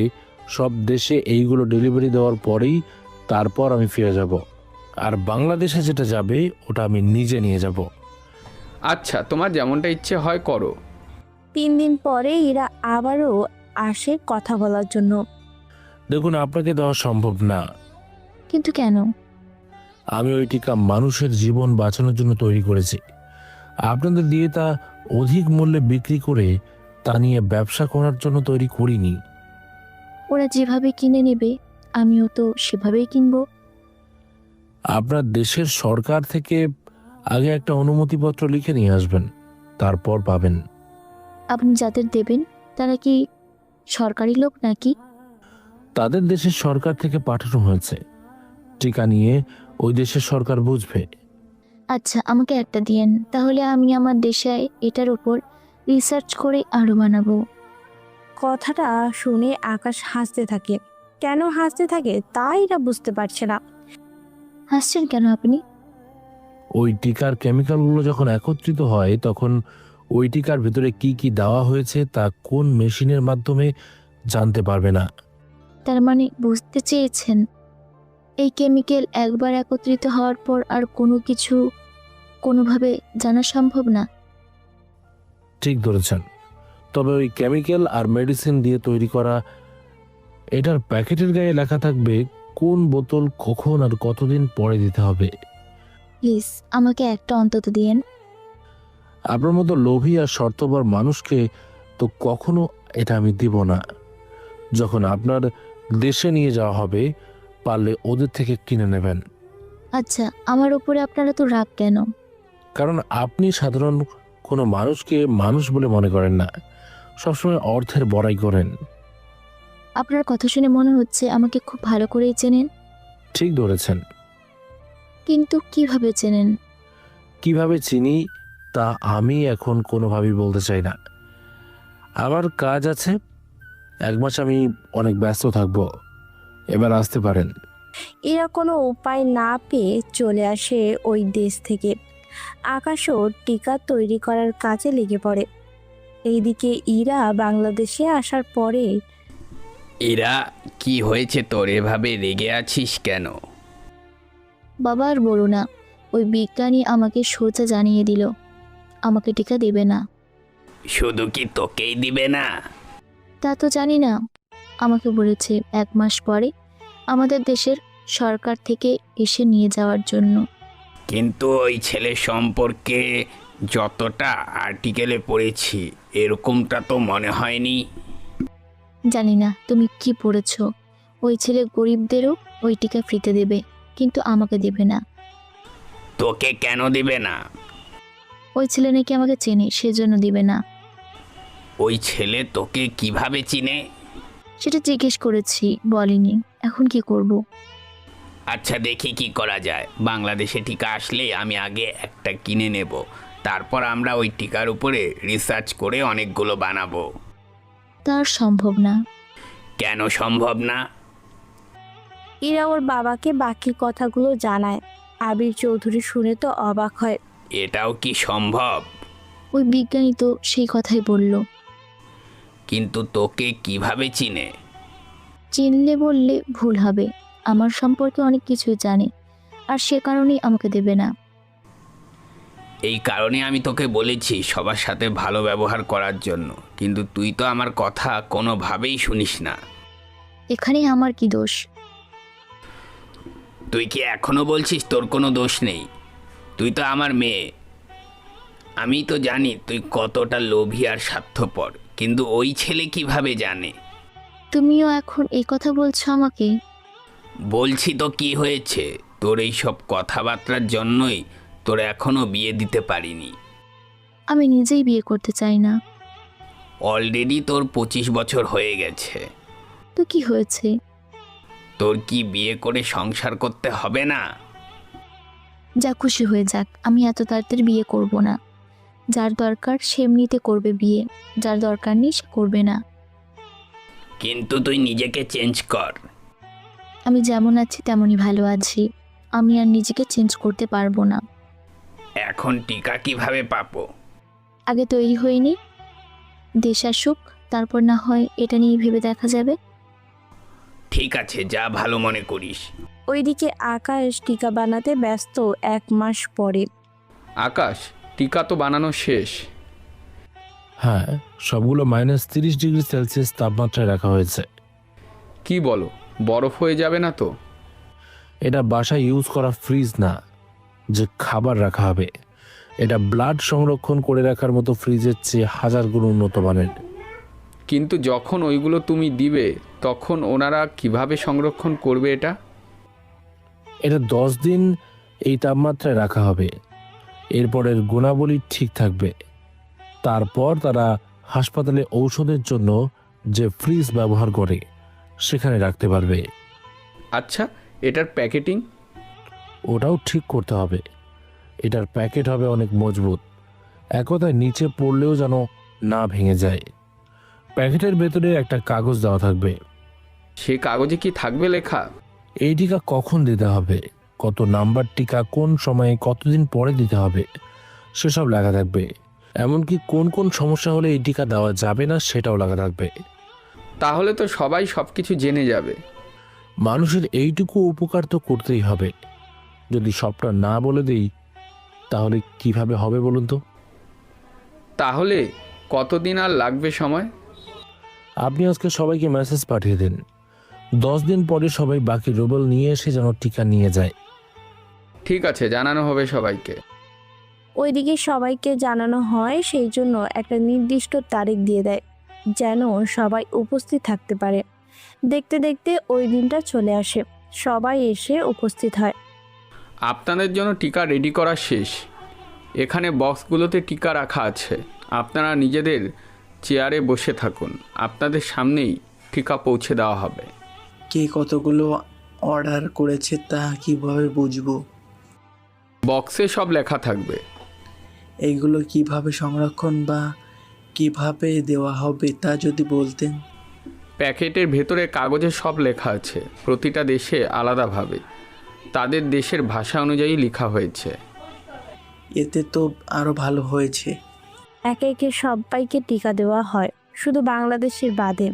S2: সব দেশে এইগুলো ডেলিভারি দেওয়ার পরেই তারপর আমি ফিরে যাব। আর বাংলাদেশে যেটা যাবে ওটা আমি নিজে নিয়ে যাব।
S1: আচ্ছা, তোমার যেমনটা ইচ্ছে হয় করো।
S3: 3 দিন পরে এরা আবারও আসে কথা বলার জন্য।
S2: দেখুন, আপনাকে দেওয়া সম্ভব না।
S8: কিন্তু কেন?
S2: আমি ওই টিকা মানুষের জীবন বাঁচানোর জন্য তৈরি করেছি। আপনাদের দিয়ে তা অধিক মূল্যে বিক্রি করে তা নিয়ে ব্যবসা করার জন্য তৈরি করিনি।
S8: ওরা যেভাবে কিনে নেবে আমিও তো সেভাবেই কিনবো।
S2: আপনার দেশের সরকার থেকে আগে একটা অনুমতিপত্র লিখে নিয়ে আসবেন, তারপর পাবেন।
S8: আপনি যাদের দেবেন তারা কি সরকারি লোক নাকি?
S2: তাদের দেশের সরকার থেকে পাঠানো হয়েছে। টিকা নিয়ে ওই দেশের সরকার বুঝবে।
S8: আচ্ছা, আমাকে একটা দিয়েন, তাহলে আমি আমার দেশে এটার উপর রিসার্চ করে আরও বানাবো।
S3: কথাটা শুনে আকাশ হাসতে থাকে। কেন হাসতে থাকে তাই এরা বুঝতে পারছে না।
S8: হাসছেন কেন আপনি?
S2: ওই টিকার কেমিক্যালগুলো যখন একত্রিত হয় তখন ওই টিকার ভিতরে কি কি দেওয়া হয়েছে তা কোন মেশিনের মাধ্যমে জানতে পারবে না।
S8: তার মানে বুঝতে চেয়েছেন এই কেমিক্যাল একবার একত্রিত হওয়ার পর আর কোনো কিছু কোনোভাবে জানা সম্ভব না?
S2: ঠিক ধরেছেন। তবে ওই কেমিক্যাল আর মেডিসিন দিয়ে তৈরি করা এটার প্যাকেটের গায়ে লেখা থাকবে কোন বোতল কখন আর কতদিন পরে দিতে হবে।
S8: প্লিজ আমাকে একটা অন্তত দিয়েন।
S2: আপনার মতো লোভী আর স্বার্থপর মানুষকে তো কখনো এটা আমি দিব না। যখন আপনার দেশে নিয়ে যাওয়া হবে পারলে ওদের থেকে কিনে নেবেন।
S8: আচ্ছা, আমার উপরে আপনারা তো রাগ কেন?
S2: কারণ আপনি সাধারণ কোনো মানুষকে মানুষ বলে মনে করেন না, সবসময় অর্থের বড়াই করেন।
S8: আপনার কথা শুনে মনে হচ্ছে আমাকে খুব ভালো করেই চেনেন।
S2: ঠিক ধরেছেন।
S8: কিন্তু কিভাবে চেনেন?
S2: কিভাবে চিনি তা আমি এখন কোনোভাবেই বলতে চাই না। আমার কাজ আছে, 1 মাস আমি অনেক ব্যস্ত থাকবো। এবার আসতে পারেন।
S3: এরা কোনো উপায় না পেয়ে চলে আসে ওই দেশ থেকে। আকাশও টিকা তৈরি করার কাজে লেগে পড়ে। এইদিকে ইরা বাংলাদেশে আসার পরে
S1: এরা কি হয়েছে তোর, এভাবে রেগে আছিস কেন?
S8: বাবা আর বলো না, ওই বিজ্ঞানী আমাকে সোজা জানিয়ে দিল আমাকে টিকা দেবে না।
S1: শুধু কি তোকেই দিবে না?
S8: তা তো জানি না, আমাকে বলেছে 1 মাস পরে আমাদের দেশের সরকার থেকে এসে নিয়ে যাওয়ার জন্য।
S1: কিন্তু ওই ছেলে সম্পর্কে যতটা আর্টিকেলে পড়েছি এরকমটা তো মনে হয়নি।
S8: জানি না তুমি কি পড়েছ। ওই ছেলে গরিবদেরও ওই টিকা ফ্রিতে দেবে, কিন্তু আমাকে দেবে না।
S1: তোকে কেন দিবে না?
S8: ওই ছেলে নাকি আমাকে চেনে, সেজন্য দিবে না।
S1: ওই ছেলে তোকে কিভাবে চিনে?
S8: সেটা জিজ্ঞেস করেছি, বলেনি। এখন কি করব?
S1: আচ্ছা দেখি কি করা যায়। বাংলাদেশে টিকা আসলে আমি আগে একটা কিনে নেব, তারপর আমরা ওই টিকার উপরে রিসার্চ করে অনেকগুলো বানাবো।
S8: তার সম্ভব না।
S1: কেন সম্ভব না?
S3: ইরা ওর বাবাকে বাকি কথাগুলো জানায়। আবির চৌধুরী শুনে তো অবাক হয়।
S1: এটাও কি সম্ভব?
S8: ওই বিজ্ঞানী তো সেই কথাই বলল।
S1: কিন্তু তোকে কিভাবে চিনে?
S8: চিনলে বললে ভুল হবে, আমার সম্পর্কে অনেক কিছুই জানে, আর সে কারণেই আমাকে দেবে না।
S1: এই কারণে আমি তোকে বলেছি সবার সাথে ভালো ব্যবহার করার জন্য, কিন্তু তুই তো আমার কথা কোনোভাবেই শুনিস না।
S8: এখানে আমার কি দোষ?
S1: তুই কি এখনো বলছিস তোর কোনো দোষ নেই? তুই তো আমার মেয়ে। আমি তো জানি তুই কতটা লোভী আর স্বার্থপর, কিন্তু ওই ছেলে কিভাবে জানে?
S8: তুমিও এখন এই কথা বলছো আমাকে?
S1: বলছি তো কি হয়েছে, তোর এই সব কথাবার্তার জন্যই তোর এখনো বিয়ে দিতে পারিনি।
S8: আমি নিজেই বিয়ে করতে চাই না।
S1: অলরেডি তোর 25 বছর হয়ে গেছে।
S8: তো কি হয়েছে?
S1: তোর কি বিয়ে করে সংসার করতে হবে না?
S8: যা খুশি হয়ে যাক, আমি এত তাড়াতাড়ি বিয়ে করব না। যার দরকার সে এমনিতে করবে বিয়ে, যার দরকার নেই সে করবে না।
S1: কিন্তু তুই নিজেকে চেঞ্জ কর।
S8: আমি যেমন আছি তেমনই ভালো আছি, আমি আর নিজেকে চেঞ্জ করতে পারবো না।
S1: এখন টিকা কিভাবে পাবো?
S8: আগে তৈরি হয়নি, দেশ আসুক, তারপর না হয় এটা নিয়ে ভেবে দেখা যাবে।
S1: ঠিক আছে, যা ভালো মনে করিস।
S3: ওইদিকে আকাশ টিকা বানাতে ব্যস্ত। 1 মাস পরে
S1: আকাশ, টিকা তো বানানো শেষ।
S2: হ্যাঁ, সবগুলো -30°C তাপমাত্রায় রাখা হয়েছে।
S1: কি বলো, বরফ হয়ে যাবে না তো?
S2: এটা বাসায় ইউজ করা ফ্রিজ না যে খাবার রাখা হবে। এটা ব্লাড সংরক্ষণ করে রাখার মতো ফ্রিজের চেয়ে 1000 গুণ উন্নত মানের।
S1: কিন্তু যখন ওইগুলো তুমি দিবে তখন ওনারা কিভাবে সংরক্ষণ করবে এটা?
S2: এটা 10 দিন এই তাপমাত্রায় রাখা হবে। এরপরের গুণাবলী ঠিক থাকবে। তারপর তারা হাসপাতালে ঔষধের জন্য যে ফ্রিজ ব্যবহার করে সেখানে রাখতে পারবে।
S1: আচ্ছা, এটার প্যাকেটিং?
S2: ওটাও ঠিক করতে হবে। এটার প্যাকেট হবে অনেক মজবুত, একথায় নিচে পড়লেও যেন না ভেঙে যায়। প্যাকেটের ভেতরে একটা কাগজ দেওয়া থাকবে।
S1: সে কাগজে কি থাকবে লেখা?
S2: এই টিকা কখন দিতে হবে, কত নাম্বার টিকা কোন সময়ে কতদিন পরে দিতে হবে সেসব লেখা থাকবে। এমনকি কোন কোন সমস্যা হলে এই টিকা দেওয়া যাবে না সেটাও লেখা থাকবে।
S1: তাহলে তো সবাই সব কিছু জেনে যাবে।
S2: মানুষের এইটুকু উপকার তো করতেই হবে। যদি সবটা না বলে দিই তাহলে কিভাবে হবে বলুন তো?
S1: তাহলে কতদিন আর লাগবে সময়?
S2: আপনি আজকে সবাইকে মেসেজ পাঠিয়ে দিন, 10 দিন পরে সবাই বাকি রুবেল নিয়ে এসে যেন টিকা নিয়ে যায়।
S1: ঠিক আছে, জানানো হবে সবাইকে।
S3: ওইদিকে সবাইকে জানানো হয়, সেই জন্য একটা নির্দিষ্ট তারিখ দিয়ে দেয় যেন সবাই উপস্থিত থাকতে পারে। দেখতে দেখতে ওই দিনটা চলে আসে, সবাই এসে উপস্থিত হয়।
S1: আপনাদের জন্য টিকা রেডি করা শেষ। এখানে বক্সগুলোতে টিকা রাখা আছে। আপনারা নিজেদের চেয়ারে বসে থাকুন, আপনাদের সামনেই টিকা পৌঁছে দেওয়া হবে।
S4: কে কতগুলো অর্ডার করেছে তা কিভাবে বুঝবো?
S1: বক্সে সব লেখা থাকবে।
S4: এইগুলো কিভাবে সংরক্ষণ বা কিভাবে দেওয়া হবে তা যদি বলতেন।
S1: প্যাকেটের ভেতরে কাগজে সব লেখা আছে, প্রতিটা দেশে আলাদাভাবে তাদের দেশের ভাষা অনুযায়ী লেখা হয়েছে।
S4: এতে তো আরো ভালো হয়েছে।
S3: একে একে সবাইকে টিকা দেওয়া হয়, শুধু বাংলাদেশের বাদে,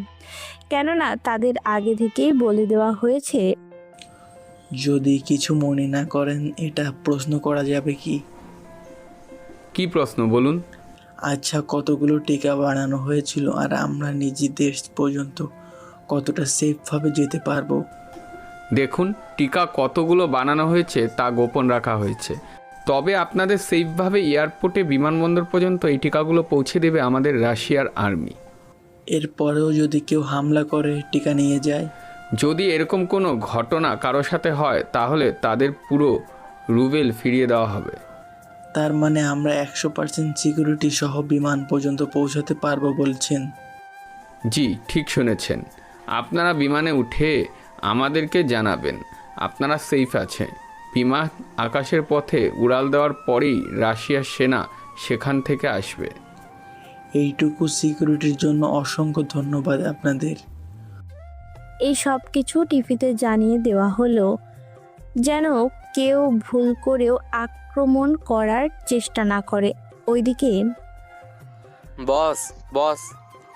S3: কেননা তাদের আগে থেকেই বলে দেওয়া হয়েছে।
S4: যদি কিছু মনে না করেন, এটা প্রশ্ন করা যাবে কি?
S1: কি প্রশ্ন বলুন?
S4: আচ্ছা, কতগুলো টিকা বানানো হয়েছিল আর আমরা নিজেদের পর্যন্ত কতটা সেফভাবে যেতে পারবো?
S1: দেখুন, টিকা কতগুলো বানানো হয়েছে তা গোপন রাখা হয়েছে, তবে আপনাদের সেফভাবে এয়ারপোর্টে বিমানবন্দর পর্যন্ত এই টিকাগুলো পৌঁছে দেবে আমাদের রাশিয়ার আর্মি।
S4: এরপরেও যদি কেউ হামলা করে টিকা নিয়ে যায়?
S1: যদি এরকম কোনো ঘটনা কারোর সাথে হয় তাহলে তাদের পুরো রুবেল ফিরিয়ে দেওয়া হবে।
S4: তার মানে আমরা 100% সিকিউরিটি সহ বিমান পর্যন্ত পৌঁছাতে পারবো বলছেন?
S1: জি, ঠিক শুনেছেন। আপনারা বিমানে উঠে আমাদেরকে জানাবেন আপনারা সেফ আছে। বিমান আকাশের পথে উড়াল দেওয়ার পরেই রাশিয়ার সেনা সেখান থেকে আসবে।
S4: এইটুকু সিকিউরিটির জন্য অসংখ্য ধন্যবাদ আপনাদের।
S3: এই সব কিছু টিভিতে জানিয়ে দেওয়া হলো যেন কেউ ভুল করেও আক্রমণ করার চেষ্টা না করে। ওইদিকে
S11: বস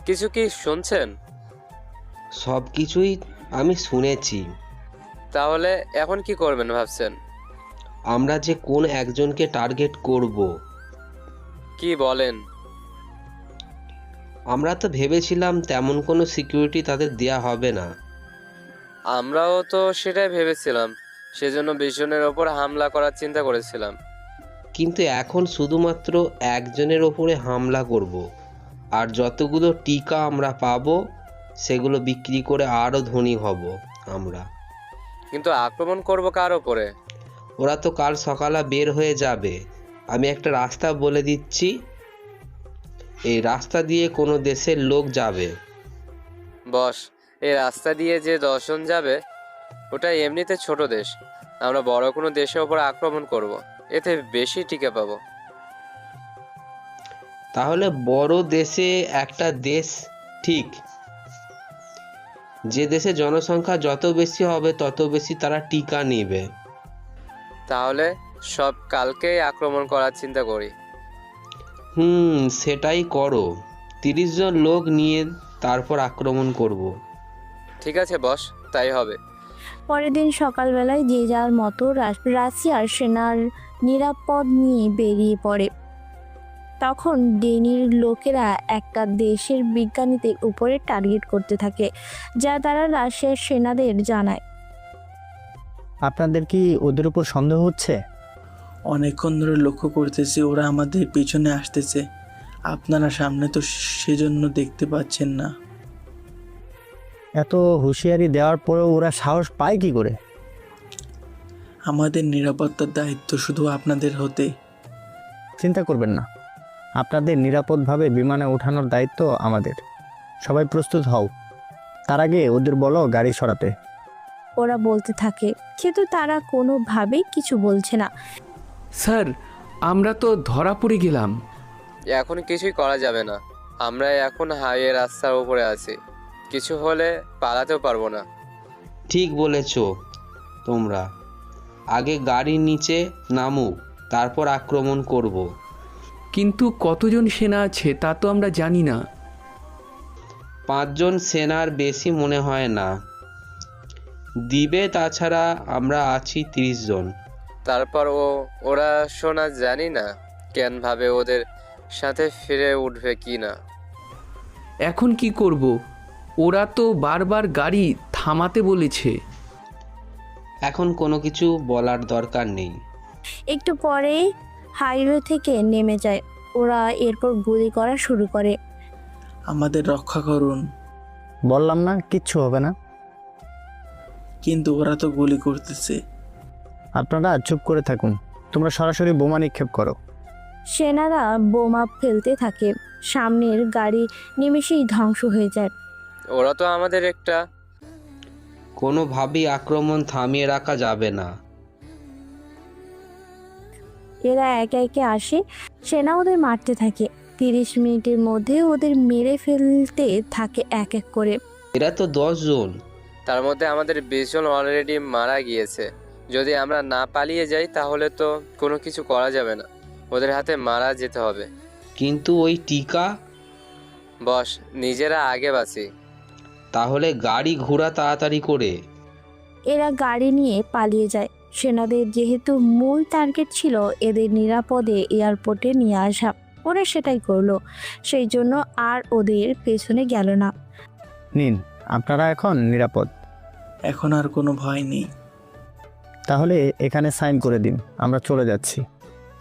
S11: কিছু কি শুনছেন?
S12: সব কিছুই আমি শুনেছি।
S11: তাহলে এখন কি করবেন ভাবছেন?
S12: আমরা যে কোন একজনকে টার্গেট করব।
S11: কি বলেন?
S12: আমরা তো ভেবেছিলাম তেমন কোনো সিকিউরিটি তাদের দেয়া হবে না।
S11: আমরাও তো সেটাই ভেবেছিলাম, সেজন্য বিজনের ওপর হামলা করার চিন্তা করেছিলাম।
S12: কিন্তু এখন শুধুমাত্র একজনের ওপরে হামলা করব, আর যতগুলো টিকা আমরা পাবো সেগুলো বিক্রি করে আরও ধনী হব আমরা।
S11: কিন্তু আক্রমণ করব কার ওপরে?
S12: ওরা তো কাল সকালে বের হয়ে যাবে। আমি একটা রাস্তা বলে দিচ্ছি, এই রাস্তা দিয়ে কোনো দেশের লোক যাবে।
S11: বস, এই রাস্তা দিয়ে যে 10 জন যাবে ওটা এমনিতে ছোট দেশ, আমরা বড় কোনো দেশের ওপর আক্রমণ করব, এতে বেশি টিকে পাবো।
S12: তাহলে বড় দেশে একটা দেশ ঠিক, যে দেশে জনসংখ্যা যত বেশি হবে তত বেশি তারা টিকা নেবে।
S11: তাহলে সব কালকেই আক্রমণ করার চিন্তা করি।
S12: সেটাই করো। 30 জন লোক নিয়ে তারপর আক্রমণ করব।
S11: ঠিক আছে বস, তাই হবে।
S3: পরের দিন সকালবেলায় যে যার মতো রাশিয়ার সেনার নিরাপদ নিয়ে বেরিয়ে পড়ে। তখন ডেনির লোকেরা একটা দেশের বিজ্ঞানীদের উপরে টার্গেট করতে থাকে, যা তারা রাশিয়ার সেনাদের জানায়।
S13: আপনাদের কি ওদের উপর সন্দেহ হচ্ছে?
S4: অনেকক্ষণ ধরে লক্ষ্য করতেছি ওরা আমাদের পিছনে আসতেছে। আপনারা সামনে তো সেজন্য দেখতে পাচ্ছেন না।
S13: এত হুঁশিয়ারি দেওয়ার পরেও ওরা সাহস পায় কি করে?
S4: আমাদের নিরাপত্তার দায়িত্ব শুধু আপনাদের হতে।
S13: চিন্তা করবেন না, আপনাদের নিরাপদভাবে বিমানে ওঠানোর দায়িত্ব আমাদের। সবাই প্রস্তুত হও। তার আগে ওদের বলো গাড়ি সরাতে।
S3: ওরা বলতে থাকে, কিন্তু তারা কোনোভাবেই কিছু বলছে না।
S1: স্যার, আমরা তো ধরা পড়ে গেলাম।
S11: এখন কিছুই করা যাবে না, আমরা এখন হাইওয়ে রাস্তার উপরে আছি, কিছু হলে পালাতেও পারবো না।
S12: ঠিক বলেছ তোমরা। আগে গাড়ির নিচে নামুক, তারপর আক্রমণ করব।
S1: কিন্তু কতজন সেনা আছে তা তো আমরা জানি না।
S12: 5 জন সেনার বেশি মনে হয় না দিবে, তাছাড়া আমরা আছি 30 জন।
S11: তারপর ওরা শোনা জানি না কেন ভাবে ওদের সাথে ফিরে উঠবে কি না।
S1: এখন কি করব? ওরা তো বারবার গাড়ি থামাতে বলেছে।
S12: এখন কোনো কিছু বলার দরকার নেই।
S3: একটু পরে হাইওয়ে থেকে নেমে যায়। ওরা এরপর গুলি করা শুরু করে।
S4: আমাদের রক্ষা করুন।
S13: বললাম না কিচ্ছু হবে না।
S4: কিন্তু ওরা তো গুলি করতেছে।
S13: আপনারা চুপ করে থাকুন। তোমরা সরাসরি বোমা নিক্ষেপ করো।
S3: সেনারা বোমা ফেলতে থাকে। সামনের গাড়ি নিমেষেই ধ্বংস হয়ে যায়।
S11: ওরা তো আমাদের একটা
S12: কোনোভাবেই আক্রমণ থামিয়ে রাখা যাবে না।
S3: এরা একে একে আসে, সেনা ওদের মারতে থাকে। 30 মিনিটের মধ্যে ওদের মেরে ফেলতে থাকে এক এক করে।
S12: এরা তো 10 জন।
S11: তার মধ্যে আমাদের 20 জন অলরেডি মারা গিয়েছে। যদি আমরা না পালিয়ে যাই তাহলে তো কোনো কিছু করা যাবে না, ওদের হাতে মারা যেতে হবে।
S12: কিন্তু ওই টিকা।
S11: বস, নিজেরা আগে বাঁচি।
S12: তাহলে গাড়ি ঘোড়া তাড়াতাড়ি করে।
S3: এরা গাড়ি নিয়ে পালিয়ে যায়। সেনাদের যেহেতু মূল টার্গেট ছিল এদের নিরাপদে এয়ারপোর্টে নিয়ে আসা, ওরা সেটাই করলো। সেই জন্য আর ওদের পেছনে গেল না।
S13: নিন, আপনারা এখন নিরাপদ।
S4: এখন আর কোনো ভয় নেই।
S13: তাহলে এখানে সাইন করে দিন, আমরা চলে যাচ্ছি।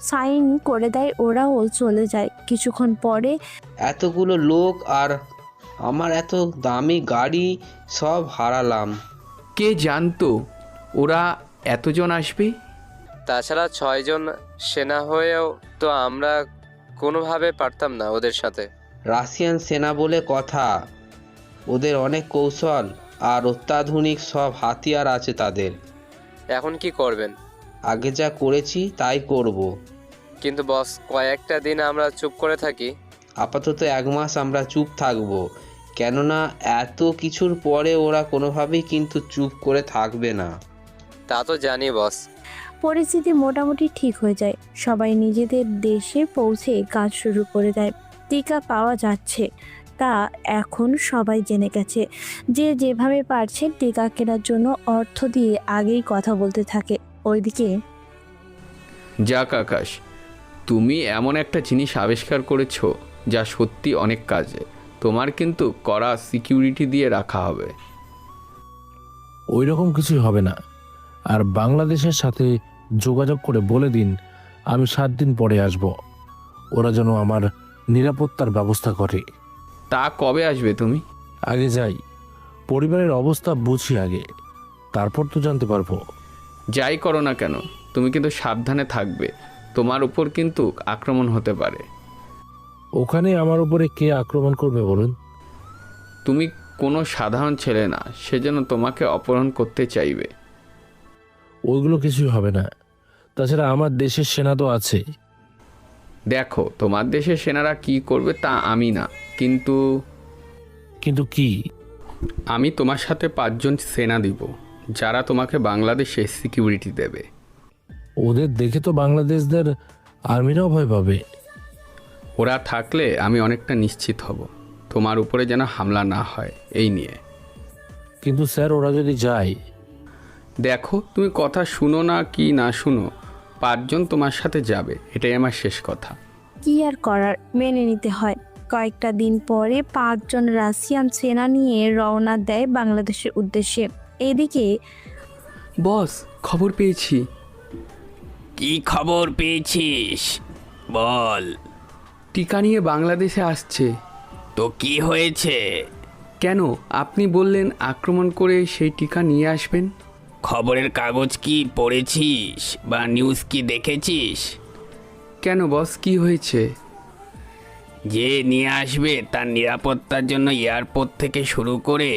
S3: সাইন করে দেয়, ওরাও চলে যায়। কিছুক্ষণ পরে
S12: এতগুলো লোক আর আমার এত দামি গাড়ি সব হারালাম।
S1: কে জানতো ওরা এতজন আসবে?
S11: তাছাড়া 6 জন সেনা হয়েও তো আমরা কোনোভাবে পারতাম না ওদের সাথে।
S12: রাশিয়ান সেনা বলে কথা, ওদের অনেক কৌশল আর অত্যাধুনিক সব হাতিয়ার আছে তাদের।
S11: এখন কি করবেন?
S12: আগে যা করেছি তাই করব।
S11: কিন্তু বস, কয়েকটা দিন আমরা চুপ করে থাকি।
S12: আপাতত 1 মাস আমরা চুপ থাকব, কেননা এত কিছুর পরে ওরা কোনোভাবেই কিন্তু চুপ করে থাকবে না।
S11: তা তো জানি বস।
S3: পরিস্থিতি মোটামুটি ঠিক হয়ে যায়। সবাই নিজেদের দেশে পৌঁছে কাজ শুরু করে দেয়। টিকা পাওয়া যাচ্ছে তা এখন সবাই জেনে গেছে। যে যেভাবে পারছে টিকা কেনার জন্য অর্থ দিয়ে আগেই কথা বলতে থাকে। ওইদিকে
S1: যাক আকাশ, তুমি এমন একটা জিনিস আবিষ্কার করেছো যা সত্যি অনেক কাজে। তোমার কিন্তু কড়া সিকিউরিটি দিয়ে রাখা হবে।
S2: ওই রকম কিছুই হবে না। আর বাংলাদেশের সাথে যোগাযোগ করে বলে দিন আমি 7 দিন পরে আসব। ওরা যেন আমার নিরাপত্তার ব্যবস্থা করে।
S1: তা কবে আসবে তুমি?
S2: আগে যাই, পরিবারের অবস্থা বুঝি আগে, তারপর তো জানতে পারবো।
S1: যাই করো না কেন, তুমি কিন্তু সাবধানে থাকবে। তোমার উপর কিন্তু আক্রমণ হতে পারে।
S2: ওখানে আমার উপরে কে আক্রমণ করবে বলুন?
S1: তুমি কোনো সাধারণ ছেলে না, সেজন্য তোমাকে অপহরণ করতে চাইবে।
S2: ওইগুলো কিছুই হবে না। তাছাড়া আমার দেশের সেনা তো আছে।
S1: দেখো, তোমার দেশের সেনারা কি করবে তা আমি না, কিন্তু
S2: কি?
S1: আমি তোমার সাথে 5 জন সেনা দিব, যারা তোমাকে বাংলাদেশে সিকিউরিটি দেবে।
S2: ওদের দেখে তো বাংলাদেশদের আর্মিরাও ভয় পাবে।
S1: ওরা থাকলে আমি অনেকটা নিশ্চিত হব তোমার উপরে যেন হামলা না হয় এই নিয়ে।
S2: কিন্তু স্যার, ওরা যদি যায়?
S1: দেখো, তুমি কথা শুনো না কি না শুনো, 5 জন তোমার সাথে যাবে, এটাই আমার শেষ কথা।
S3: কি আর করার, মেনে নিতে হয়। কয়েকটা দিন পরে 5 জন রাশিয়ান সেনা নিয়ে রওনা দেয় বাংলাদেশের উদ্দেশ্যে। এদিকে
S1: বস, খবর পেয়েছি।
S14: কি খবর পেয়েছিস বল।
S1: টিকা নিয়ে বাংলাদেশে আসছে।
S14: তো কি হয়েছে?
S1: কেন? আপনি বললেন আক্রমণ করে সেই টিকা নিয়ে আসবেন।
S14: খবরের কাগজ কি পড়েছিস বা নিউজ কি দেখেছিস?
S1: কেন বস, কি হয়েছে?
S14: যে নিয়ে আসবে তার নিরাপত্তার জন্য এয়ারপোর্ট থেকে শুরু করে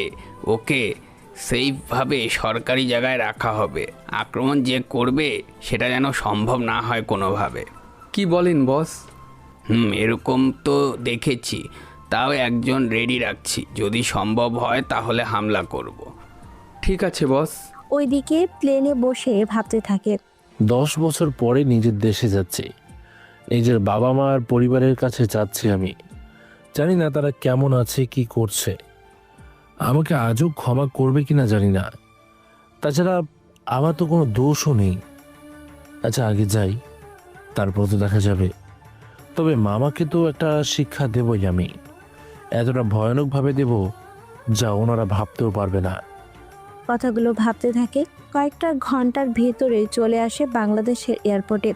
S14: ওকে সেইভাবে সরকারি জায়গায় রাখা হবে। আক্রমণ যে করবে সেটা যেন সম্ভব না হয় কোনোভাবে।
S1: কি বলেন বস?
S14: এরকম তো দেখেছি। তাও একজন রেডি রাখছি, যদি সম্ভব হয় তাহলে হামলা করব।
S1: ঠিক আছে বস।
S3: ওইদিকে প্লেনে বসে ভাবতে থাকে।
S2: 10 বছর পরে নিজের দেশে যাচ্ছি, নিজের বাবা মা আর পরিবারের কাছে যাচ্ছি। আমি জানি না তারা কেমন আছে, কি করছে, আমাকে আজও ক্ষমা করবে কিনা জানি না। তাছাড়া আমার তো কোনো দোষও নেই। আচ্ছা আগে যাই, তারপর তো দেখা যাবে। তবে মামাকে তো একটা শিক্ষা দেবই আমি, এতটা ভয়ানকভাবে দেব যা ওনারা ভাবতেও পারবে না।
S3: কথাগুলো ভাবতে থাকে। কয়েকটা ঘন্টার ভেতরে চলে আসে বাংলাদেশের এয়ারপোর্টে।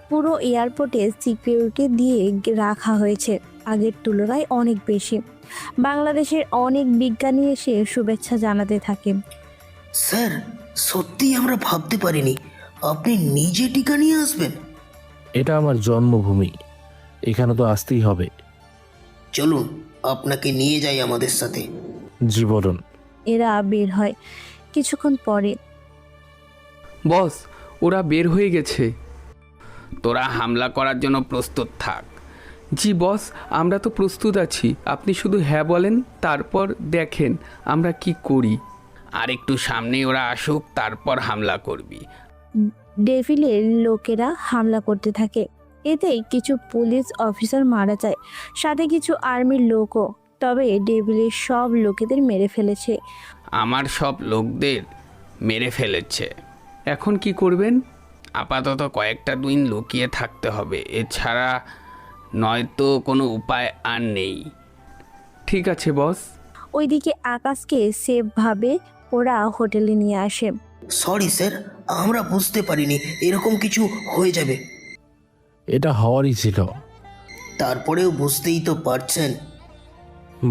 S3: পুরো এয়ারপোর্টে সিকিউরিটি দিয়ে রাখা হয়েছে, আগের তুলনায় অনেক বেশি। বাংলাদেশের অনেক বিজ্ঞানী এসে শুভেচ্ছা জানাতে থাকে।
S15: স্যার, সত্যি আমরা ভাবতে পারিনি আপনি নিজে টিকা নিয়ে আসবেন।
S2: এটা আমার জন্মভূমি, এখানে তো আসতেই হবে।
S15: চলুন আপনাকে নিয়ে যাই আমাদের সাথে।
S2: জীবন।
S3: এরা বের হয় কিছুক্ষণ পরে।
S1: বস, ওরা বের হয়ে গেছে।
S14: তোরা হামলা করার জন্য প্রস্তুত থাক।
S1: জি বস, আমরা তো প্রস্তুত আছি। আপনি শুধু হ্যাঁ বলেন, তারপর দেখেন আমরা কি করি।
S14: আর একটু সামনে ওরা আসুক, তারপর হামলা করবি।
S3: ডেভিলের লোকেরা হামলা করতে থাকে। এতে কিছু পুলিশ অফিসার মারা যায়, সাথে কিছু আর্মির লোকও। তবে ডেভিলের সব লোকেদের মেরে ফেলেছে।
S14: আমার সব লোকদের মেরে ফেলেছে।
S1: এখন কি করবেন?
S14: আপাতত কয়েকটা দিন লুকিয়ে থাকতে হবে, এছাড়া নয়তো কোনো উপায় আর নেই।
S1: ঠিক আছে বস।
S3: ওইদিকে আকাশকে সেফভাবে ওরা হোটেলে নিয়ে আসে।
S15: সরি স্যার, আমরা বুঝতে পারিনি এরকম কিছু হয়ে যাবে।
S2: এটা হওয়ারই ছিল।
S15: তারপরেও বুঝতেই তো পারছেন।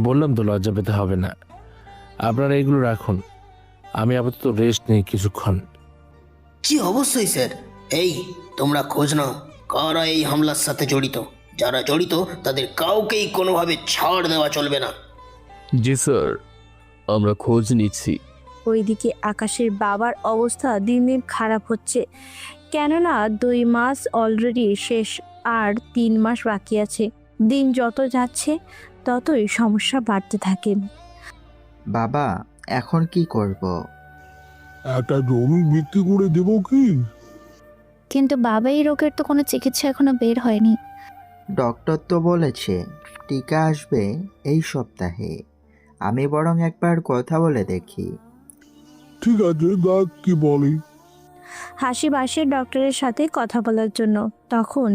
S2: বললাম তো লজ্জা পেতে হবে না। আপনারা এগুলো রাখুন, আমি আপাতত রেস্ট নেই কিছুক্ষণ।
S15: জি অবশ্যই স্যার। এই তোমরা খোঁজ নাও কারা এই হামলার সাথে জড়িত। যারা জড়িত তাদের কাউকেই কোনোভাবে ছাড় দেওয়া চলবে না।
S16: জি স্যার, আমরা খোঁজ নিচ্ছি।
S3: ওইদিকে আকাশের বাবার অবস্থা দিন দিন খারাপ হচ্ছে, কেননা 2 মাস অলরেডি শেষ, আর 3 মাস বাকি আছে। দিন যত যাচ্ছে ততই সমস্যা বাড়তে থাকে।
S5: বাবা, এখন কি করব?
S10: একটা জমি বিক্রি করে দেবো কি?
S8: কিন্তু বাবা, এই রোগের তো কোনো চিকিৎসা এখনো বের হয়নি।
S5: ডক্টর তো বলেছে টিকা আসবে এই সপ্তাহে। আমি বরং একবার কথা বলে দেখি।
S10: ঠিক আছে, দেখ কি বলি।
S3: হাসি বাসে ডক্টরের সাথে কথা বলার জন্য। তখন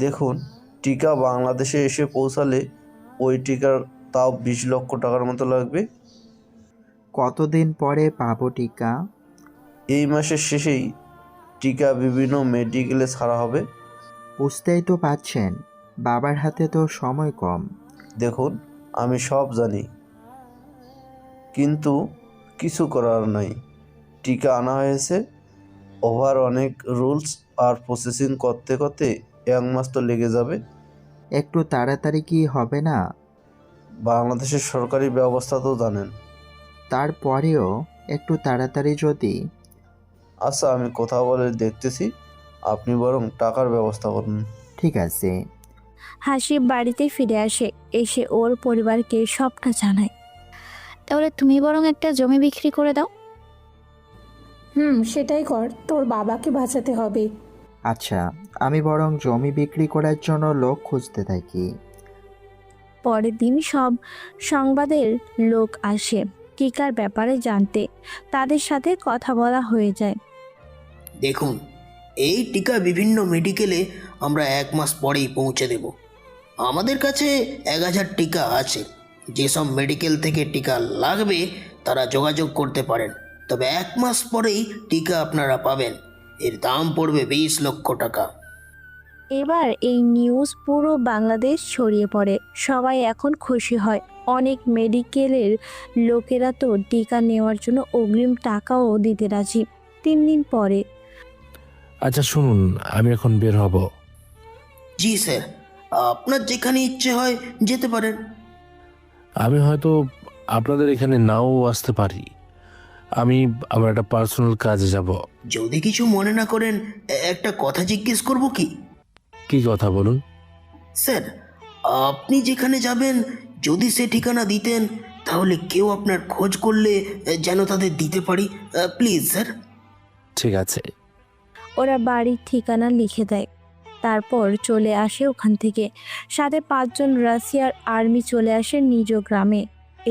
S7: দেখুন, টিকা বাংলাদেশে এসে পৌঁছালে ওই টিকার তাও 20 লক্ষ টাকার মতো লাগবে।
S5: কতদিন পরে পাবো টিকা?
S7: এই মাসের শেষেই টিকা বিভিন্ন মেডিকেলে ছাড়া হবে।
S5: বুঝতেই তো পাচ্ছেন, বাবার হাতে তো সময় কম।
S7: দেখুন, আমি সব জানি, কিন্তু কিছু করার নাই। টিকা আনা হয়েছে, ওভার অনেক রুলস আর প্রসেসিং করতে করতে 1 মাস তো লেগে যাবে।
S5: একটু তাড়াতাড়ি কি হবে না?
S7: বাংলাদেশের সরকারি ব্যবস্থা তো জানেন।
S5: তারপরেও একটু তাড়াতাড়ি যদি।
S7: আচ্ছা, আমি কথা বলে দেখতেছি, আপনি বরং টাকার ব্যবস্থা করুন।
S5: ঠিক আছে।
S3: হাসি বাড়িতে ফিরে আসে, এসে ওর পরিবারকে সবটা জানায়।
S8: তাহলে তুমি বরং একটা জমি বিক্রি করে দাও।
S6: সেটাই কর, তোর বাবাকে বাঁচাতে হবে।
S5: আচ্ছা, আমি বরং জমি বিক্রি করার জন্য লোক খুঁজতে থাকি।
S3: পরের দিন সব সংবাদের লোক আসে টিকার ব্যাপারে জানতে। তাদের সাথে কথা বলা হয়ে যায়।
S15: দেখুন, এই টিকা বিভিন্ন মেডিকেলে আমরা 1 মাস পরেই পৌঁছে দেব। আমাদের কাছে 1000 টিকা আছে। যেসব মেডিকেল থেকে টিকা লাগবে তারা যোগাযোগ করতে পারেন। তবে 1 মাস পরেই টিকা আপনারা পাবেন। এর দাম পড়বে 20 লক্ষ টাকা।
S3: এবার এই নিউজ পুরো বাংলাদেশ ছড়িয়ে পড়ে। সবাই এখন খুশি হয়। অনেক মেডিকেলের লোকেরা তো টিকা নেওয়ার জন্য অগ্রিম টাকাও দিতে রাজি। 3 দিন পরে।
S2: আচ্ছা শুনুন, আমি এখন বের হব।
S15: জি স্যার, আপনার যেখানে ইচ্ছে হয় যেতে পারেন।
S2: আমি হয়তো আপনাদের এখানে নাও আসতে পারি। আমি আমার একটা পার্সোনাল কাজে যাব।
S15: যদি কিছু মনে না করেন একটা কথা জিজ্ঞেস করব কি?
S2: কি কথা বলুন?
S15: স্যার, আপনি যেখানে যাবেন যদি সে ঠিকানা দিতেন তাহলে কেউ আপনার খোঁজ করলে যেন তাদের দিতে পারি। Please sir.
S2: ঠিক আছে।
S3: ওরা বাড়ির ঠিকানা লিখে দেয়, তারপর চলে আসে ওখান থেকে। সাথে 5 জন রাশিয়ার আর্মি চলে আসে নিজ গ্রামে।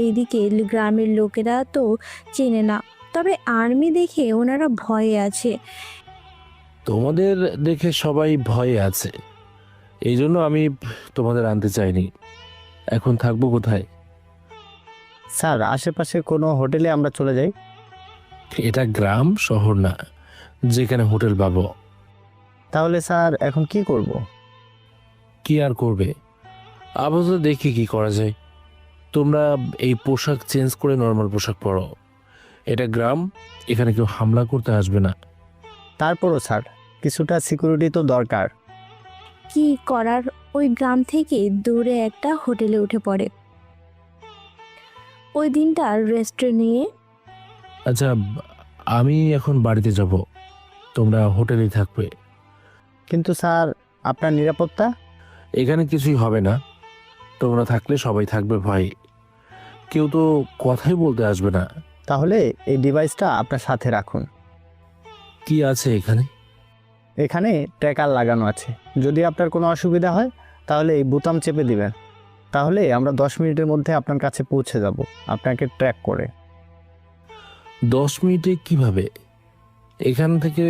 S3: এইদিকে গ্রামের লোকেরা তো চেনে না, তবে আর্মি দেখে ওনারা ভয়ে আছে।
S2: তোমাদের দেখে সবাই ভয়ে আছে, এই জন্য আমি তোমাদের আনতে চাইনি। এখন থাকবো কোথায়?
S13: স্যার আশেপাশে কোনো হোটেলে আমরা চলে যাই।
S2: এটা গ্রাম শহর না যেখানে হোটেল পাবো।
S13: তাহলে স্যার এখন কি করব?
S2: কি আর করবে, আপাতত দেখি কি করা যায়। তোমরা এই পোশাক চেঞ্জ করে নর্মাল পোশাক পরো। এটা গ্রাম, এখানে কেউ হামলা করতে আসবে না।
S13: তারপরও স্যার কিছুটা সিকিউরিটি তো দরকার।
S3: কি করার, ওই গ্রাম থেকে দূরে একটা হোটেলে উঠে পড়ে। ওই দিনটা রেস্ট নিয়ে
S2: আচ্ছা, আমি এখন বাড়িতে যাব, তোমরা হোটেলেই থাকবে।
S13: কিন্তু স্যার আপনার নিরাপত্তা?
S2: এখানে কিছুই হবে না, তোমরা থাকলে সবাই থাকবে ভয়ে, কেউ তো কথাই বলতে আসবে না।
S13: তাহলে এই ডিভাইসটা আপনার সাথে রাখুন।
S2: কি আছে এখানে?
S13: এখানে ট্র্যাকার লাগানো আছে, যদি আপনার কোনো অসুবিধা হয় তাহলে এই বোতাম চেপে দিবেন, তাহলে আমরা 10 মিনিটের মধ্যে আপনার কাছে পৌঁছে যাব আপনাকে ট্র্যাক করে।
S2: 10 মিনিটে কিভাবে? এখান থেকে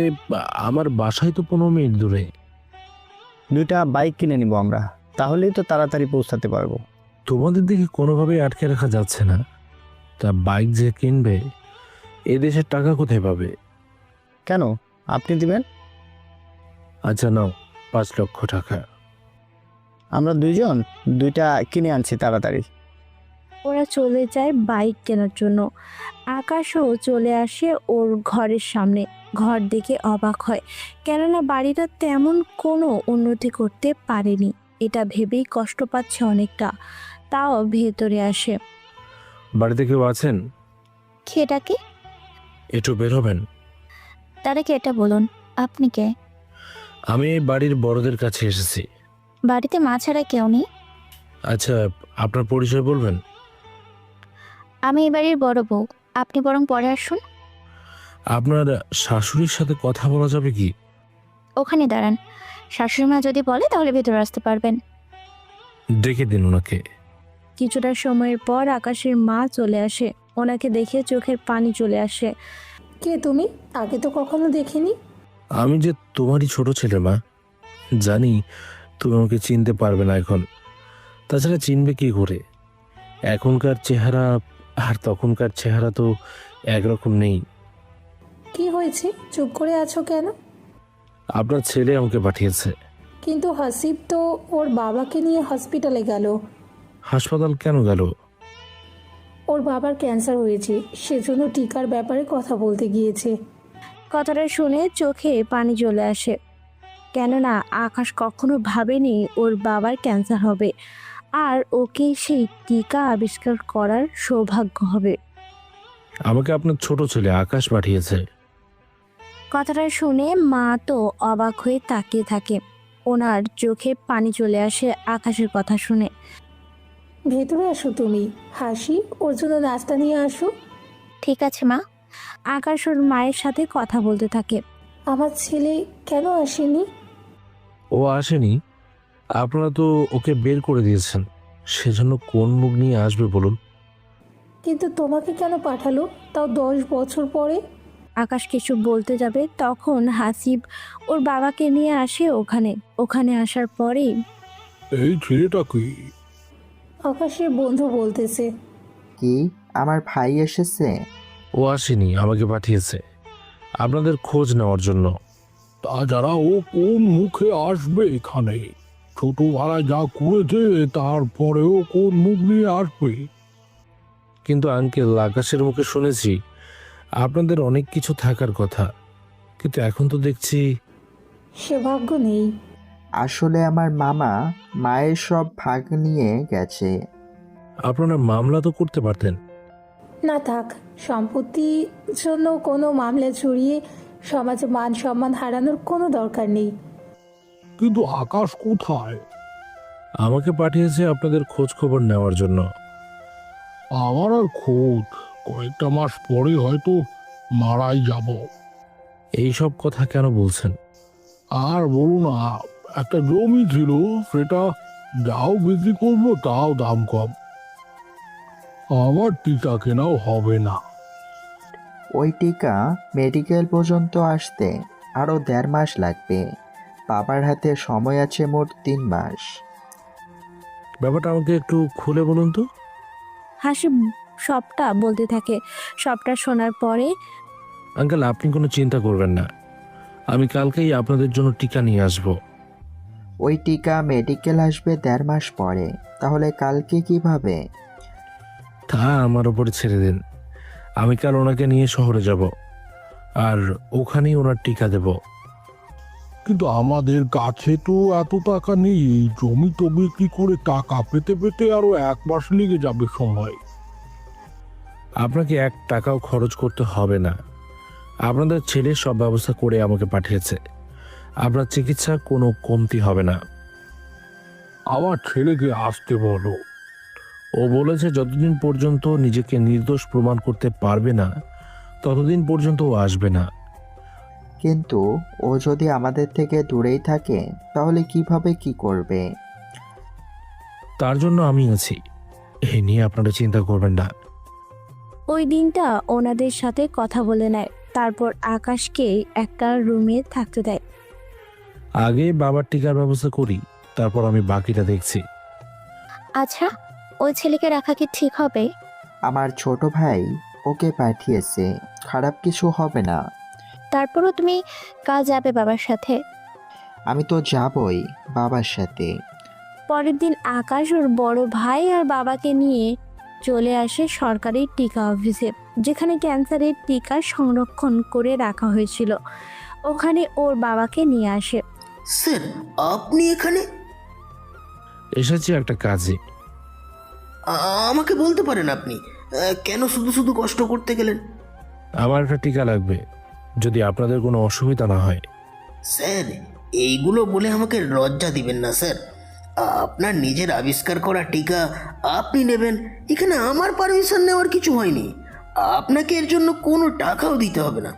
S2: আমার বাসায় তো 15 মিনিট দূরে।
S13: 2টা বাইক কিনে নিব আমরা, তাহলেই তো তাড়াতাড়ি পৌঁছাতে পারবো।
S2: তোমাদের দিকে কোনোভাবেই আটকে রাখা যাচ্ছে না। তা বাইক যে কিনবে, এ দেশের টাকা কোথায় পাবে?
S13: কেন, আপনি দিবেন?
S2: আচ্ছা নাও, 5 লক্ষ টাকা।
S13: আমরা 2 জন 2টা কিনে আনছি তাড়াতাড়ি।
S3: ওরা চলে যায় বাইক কেনার জন্য। আকাশও চলে আসে ওর ঘরের সামনে। ঘর দেখে অবাক হয়, কেননা বাড়িটা তেমন কোনো উন্নতি করতে পারেনি। এটা ভেবেই কষ্ট পাচ্ছে অনেকটা। তাও ভেতরে আসে।
S2: বাড়িতে কেউ আছেন?
S8: খেটাকে
S2: একটু বের হবেন?
S8: তারা কে এটা বলুন, আপনি কে?
S2: আমি এই বাড়ির বড়দের কাছে এসেছি।
S8: বাড়িতে মা ছাড়া কেউ নেই?
S2: আচ্ছা, আপনার পরিচয় বলবেন?
S8: আমি এই বাড়ির বড় বউ, আপনি বরং পরে আসুন।
S2: আপনার শাশুড়ির সাথে কথা বলা যাবে কি?
S8: ওখানে দাঁড়ান, শাশুড়ি মা যদি বলে তাহলে ভেতরে আসতে পারবেন।
S2: ডেকে দিন ওনাকে।
S3: কিছুটা সময়ের পর আকাশের মা চলে আসে। ওনাকে দেখে চোখের পানি চলে আসে।
S6: কে তুমি? আগে তো কখনো দেখিনি।
S2: আমি যে তোমারই ছোট ছেলে মা, জানি তুমি আমাকে চিনতে পারবে না এখন। তাছাড়া চিনবে কি করে? এখনকার চেহারা আর তখনকার চেহারা তো একরকম নেই।
S6: কি হয়েছে, চুপ করে আছো কেন?
S2: আপনার ছেলে আমাকে পাঠিয়েছে।
S6: কিন্তু হাসিব তো ওর বাবাকে নিয়ে হসপিটালে গেল।
S2: হাসপাতাল কেন গেল?
S6: ওর বাবার ক্যান্সার হয়েছে, সেজন্য টিকার ব্যাপারে কথা বলতে গিয়েছে।
S3: কথাটা শুনে চোখে পানি চলে আসে, কেননা আকাশ কখনো ভাবেনি ওর বাবার ক্যান্সার হবে আর ওকে সেই টিকা আবিষ্কার করার সৌভাগ্য হবে।
S2: আমাকে আপনার ছোট ছেলে আকাশ পাঠিয়েছে।
S3: কথাটা শুনে মা তো অবাক হয়ে তাকিয়ে থাকে। ওনার চোখে পানি চলে আসে আকাশের কথা শুনে।
S6: ভেতরে আসো তুমি, হাসি ওর জন্য নাস্তা নিয়ে আসো।
S8: ঠিক আছে মা।
S3: আকাশ ওর মায়ের সাথে কথা বলতে থাকে।
S6: আমার ছেলে কেন আসেনি?
S2: ও আসেনি? আপনারা তো ওকে বের করে দিয়েছেন, সেজন্য কোন মুখ নিয়ে আসবে বলুন?
S6: কিন্তু তোমাকে কেন পাঠালো, তাও 10 বছর পরে?
S3: আকাশ কিছু বলতে যাবে, তখন হাসিব ওর বাবাকে নিয়ে আসে ওখানে আসার পরেই
S10: এই ছেলেটা কি?
S6: আকাশের বন্ধু বলতেছে।
S5: কি, আমার ভাই এসেছে?
S2: ও আসেনি, আমাকে পাঠিয়েছে আপনাদের খোঁজ নেওয়ার জন্য।
S10: তাছাড়া ও কোন মুখে আসবে এখানে? ছোটবেলায় যা করেছে তারপরেও কোন মুখ নিয়ে আসবে?
S2: কিন্তু আঙ্কেল, আকাশের মুখে শুনেছি আপনাদের অনেক কিছু থাকার কথা, কিন্তু এখন তো দেখছি
S6: সে ভাগ্য নেই।
S5: আসলে আমার মামা মায়ের সব ভাগ নিয়ে গেছে।
S2: আপনারা মামলা তো করতে পারতেন।
S6: না থাক, সম্পত্তির জন্য কোনো মামলা জড়িয়ে সমাজে মান সম্মান হারানোর কোনো দরকার নেই।
S10: কিন্তু আকাশ কোথায়?
S2: আমাকে পাঠিয়েছে আপনাদের খোঁজ খবর নেওয়ার জন্য।
S10: আমার আর খোঁজ, কয়েকটা মাস পরে হয়তো মারাই যাব।
S2: এই সব কথা কেন বলছেন?
S10: আর বলুন না, একটা জমি ছিল, সেটা যাও বিক্রি করবো তাও দাম কম। আমার টিকা কেনাও হবে না।
S5: ওই টিকা মেডিকেল পর্যন্ত আসতে আরও 1.5 মাস লাগবে। বাবার হাতে সময় আছে মোট 3 মাস।
S2: ব্যাপারটা আমাকে একটু খুলে বলুন তো।
S3: হাসিব সবটা বলতে থাকে। সবটা শোনার পরে
S2: আঙ্কেল, আপনি কোনো চিন্তা করবেন না, আমি কালকেই আপনাদের জন্য টিকা নিয়ে আসব।
S5: ওই টিকা মেডিকেল আসবে 1.5 মাস পরে, তাহলে কালকে কিভাবে?
S2: তা আমার ওপরে ছেড়ে দিন। আমি কাল ওনাকে নিয়ে শহরে যাব, আর ওখানেই ওনার টিকা দেব।
S10: কিন্তু আমাদের কাছে তো এত টাকা নেই। জমি তো বিক্রি করে টাকা পেতে পেতে আরো 1 মাস লেগে যাবে সময়।
S2: আপনাকে 1 টাকাও খরচ করতে হবে না। আপনাদের ছেলে সব ব্যবস্থা করে আমাকে পাঠিয়েছে। আপনার চিকিৎসা কোনো কমতি হবে না।
S10: আমার ছেলেকে আসতে বলো।
S2: ও বলেছে যতদিন পর্যন্ত নিজেকে নির্দোষ প্রমাণ করতে পারবে না, ততদিন পর্যন্ত ও আসবে না।
S5: কিন্তু ও যদি আমাদের থেকে দূরেই থাকে, তাহলে কিভাবে কি করবে?
S2: তার জন্য আমি আছি, এই নিয়ে আপনারা চিন্তা করবেন না।
S3: ওই দিনটা ওনাদের সাথে কথা বলে নেয়। তারপর আকাশকে একটা রুমে থাকতে দেয়।
S2: আগে বাবার টিকার ব্যবস্থা করি, তারপর আমি বাকিটা দেখছি।
S8: আচ্ছা, ওই ছেলেকে রাখা কি ঠিক হবে?
S5: আমার ছোট ভাই ওকে পাঠিয়েছে, খারাপ কিছু হবে না।
S8: তারপরও তুমি কাল যাবে বাবার সাথে?
S5: আমি তো যাবই বাবার সাথে।
S3: পরের দিন আকাশ ওর বড় ভাই আর বাবাকে নিয়ে চলে আসে সরকারি টিকা অফিসে, যেখানে ক্যান্সারের টিকা সংরক্ষণ করে রাখা হয়েছিল। ওখানে ওর বাবাকে নিয়ে আসে।
S15: স্যার, আপনি এখানে?
S2: এসেছি একটা কাজে।
S15: আমাকে বলতে পারেন আপনি কেন শুধু শুধু কষ্ট করতে গেলেন?
S2: আমার একটা টিকা লাগবে, যদি আপনাদের কোনো অসুবিধা না হয়।
S15: স্যার, এইগুলো বলে আমাকে লজ্জা দিবেন না স্যার। আপনার নিজের আবিষ্কার করা টিকা আপনি নেবেন, এখানে আমার পারমিশন নেওয়ার কিছু হয়নি। আপনাকে এর জন্য কোনো টাকাও দিতে হবে না।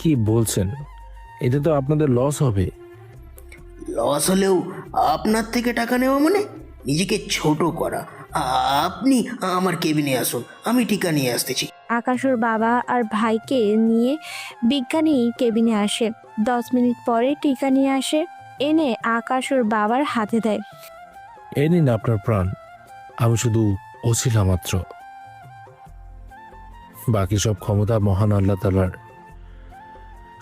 S2: কি বলছেন? এতে তো আপনাদের লস হবে।
S15: লস হলেও আপনার থেকে টাকা নেওয়া মানে নিজেকে ছোট করা। আপনি আমার কেবিনে আসুন, আমি টিকা নিয়ে আসতেছি।
S3: আকাশ ওর বাবা আর ভাইকে নিয়ে বিজ্ঞানী কেবিনে আসে। 10 মিনিট পরে টিকা নিয়ে আসে, এনে আকাশ ওর বাবার হাতে দেয়।
S2: এই নিন আপনার প্রাণ, আমি শুধু ওসিলা মাত্র। বাকি সব ক্ষমতা মহান আল্লাহ তাআলার।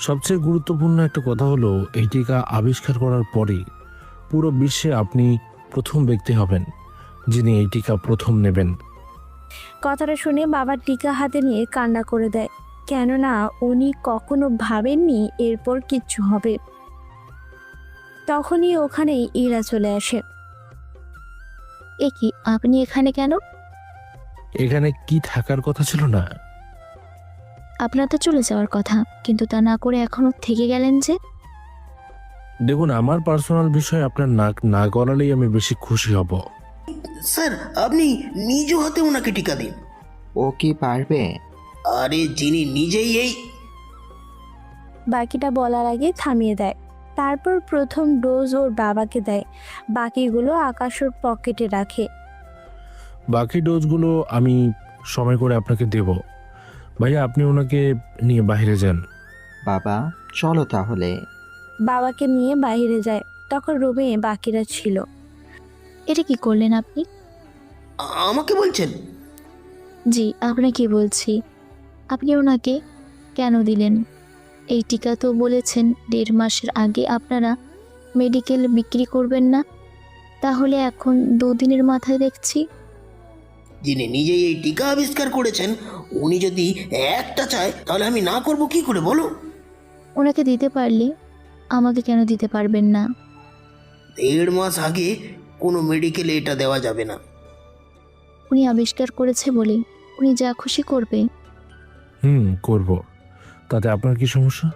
S2: সবচেয়ে গুরুত্বপূর্ণ একটা কথা হলো, এই টিকা আবিষ্কার করার পরে পুরো বিশ্বে আপনি প্রথম ব্যক্তি হবেন যিনি এই টিকা প্রথম নেবেন।
S3: কথাটা শুনে বাবা টিকা হাতে নিয়ে কান্না করে দেয়, কেননা উনি কখনো ভাবেননি এরপর কিচ্ছু হবে। তখনই ওখানেই ইরা চলে আসে।
S8: এ কি, আপনি এখানে কেন?
S2: এখানে কি থাকার কথা ছিল না?
S8: আপনার তো চলে যাওয়ার কথা, কিন্তু তা না করে এখনো থেকে গেলেন যে?
S2: দেখুন, আমার পার্সোনাল বিষয় আপনার নাক না গলালেই আমি বেশি খুশি হব।
S15: স্যার, আপনি নিজ হাতে ওনাকে টিকা দিন।
S5: ও কি পারবে?
S15: আরে যিনি নিজেই এই
S3: বাকিটা বলার আগে থামিয়ে দেয়। তারপর প্রথম ডোজ ওর বাবাকে দেয়, বাকিগুলো আকাশ ওর পকেটে রাখে।
S2: বাকি ডোজগুলো আমি সময় করে আপনাকে দেব। ভাইয়া, আপনি ওনাকে নিয়ে বাইরে যান।
S5: বাবা চলো তাহলে।
S3: বাবাকে নিয়ে বাইরে যায়। তখন রুমে বাকিরা ছিল।
S8: এটা কি করলেন আপনি?
S15: আমাকে বলছেন?
S8: জি, আপনাকে বলছি। আপনি ওনাকে কেন দিলেন? এই টিকা তো বলেছেন 1.5 মাসের আগে আপনারা মেডিকেল বিক্রি করবেন না, তাহলে এখন 2 দিনের মাথায় দেখছি।
S15: যিনি নিজেই এই টিকা আবিষ্কার করেছেন, উনি যদি একটা চায় তাহলে আমি না করব কি করে বলো?
S8: ওনাকে দিতে পারলে আমাকে কেন দিতে পারবেন না?
S15: 1.5 মাস আগে কোনো মেডিকেলে এটা দেওয়া যাবে না।
S8: উনি আবিষ্কার করেছে বলে উনি যা খুশি করবে।
S2: করব। তাতে আপনার কি সমস্যা?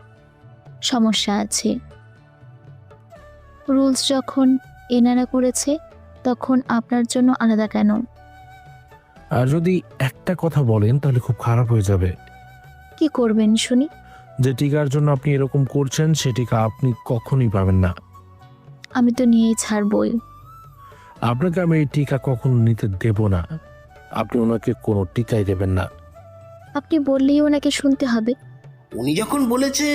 S8: সমস্যা আছে। রুলস যখন এনারা করেছে তখন আপনার জন্য আলাদা কেন?
S2: আর যদি একটা কথা বলেন তাহলে খুব খারাপ হয়ে যাবে।
S8: কি করবেন শুনি?
S2: যে টিকার জন্য আপনি এরকম করছেন সে টিকা আপনি কখনোই পাবেন না।
S8: আমি তো নিয়েই ছাড়বই।
S2: আপনাকে আমি এই টিকা কখনো নিতে দেব না। আপনি ওনাকে কোনো টিকাই দেবেন না।
S8: আপনি বললেই ওনাকে শুনতে হবে।
S15: উনি যখন বলেছে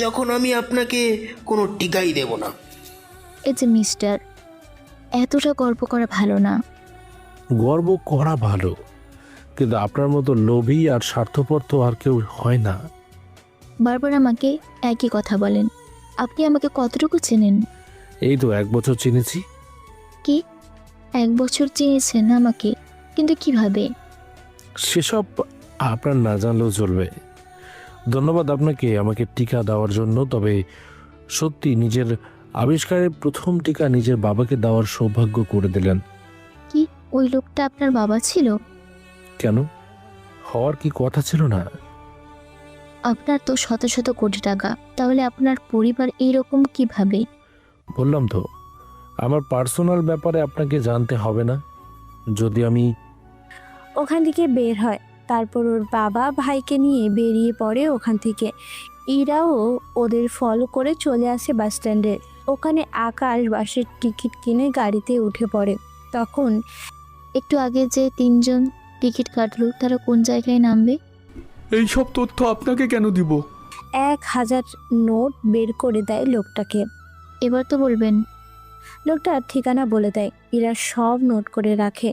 S15: যখন আমি আপনাকে কোনো টিকাই দেব না।
S8: এই যে মিস্টার, এতটা গর্ব করা ভালো না।
S2: গর্ব করা ভালো, কিন্তু আপনার মতো লোভী আর স্বার্থপর তো আর কেউ হয় না।
S8: বারবার আমাকে একই কথা বলেন। আপনি আমাকে কতটুকু চেনেন?
S2: এই তো 1 বছর চিনেছি।
S8: কি 1 বছর চিনেছেন আমাকে? কিন্তু কিভাবে?
S2: সেসব আপনার না জানলেও চলবে। ধন্যবাদ আপনাকে আমাকে টিকা দেওয়ার জন্য। তবে সত্যি নিজের আবিষ্কারের প্রথম টিকা নিজের বাবাকে দেওয়ার সৌভাগ্য করে দিলেন।
S8: কি ওই লোকটা আপনার বাবা ছিল?
S2: কেন, হওয়ার কি কথা ছিল না?
S8: আপনার তো শত শত কোটি টাকা, তাহলে আপনার পরিবার এইরকম কিভাবে?
S2: বললাম তো, আমার পার্সোনাল ব্যাপারে আপনাকে জানতে হবে না। যদি আমি
S3: ওখান থেকে বের হয়। তারপর ওর বাবা ভাইকে নিয়ে বেরিয়ে পড়ে ওখান থেকে। ইরাও ওদের ফলো করে চলে আসে বাস স্ট্যান্ডে। ওখানে আকাশ বাসের টিকিট কিনে গাড়িতে উঠে পড়ে। তখন
S8: একটু আগে যে 3 জন টিকিট কাটলো তারা কোন জায়গায় নামবে?
S1: এই সব তথ্য আপনাকে কেন দিব?
S3: 1000 নোট বের করে দেয় লোকটাকে।
S8: এবার তো বলবেন।
S3: লোকটা ঠিকানা বলে দেয়। ইরা সব নোট করে রাখে।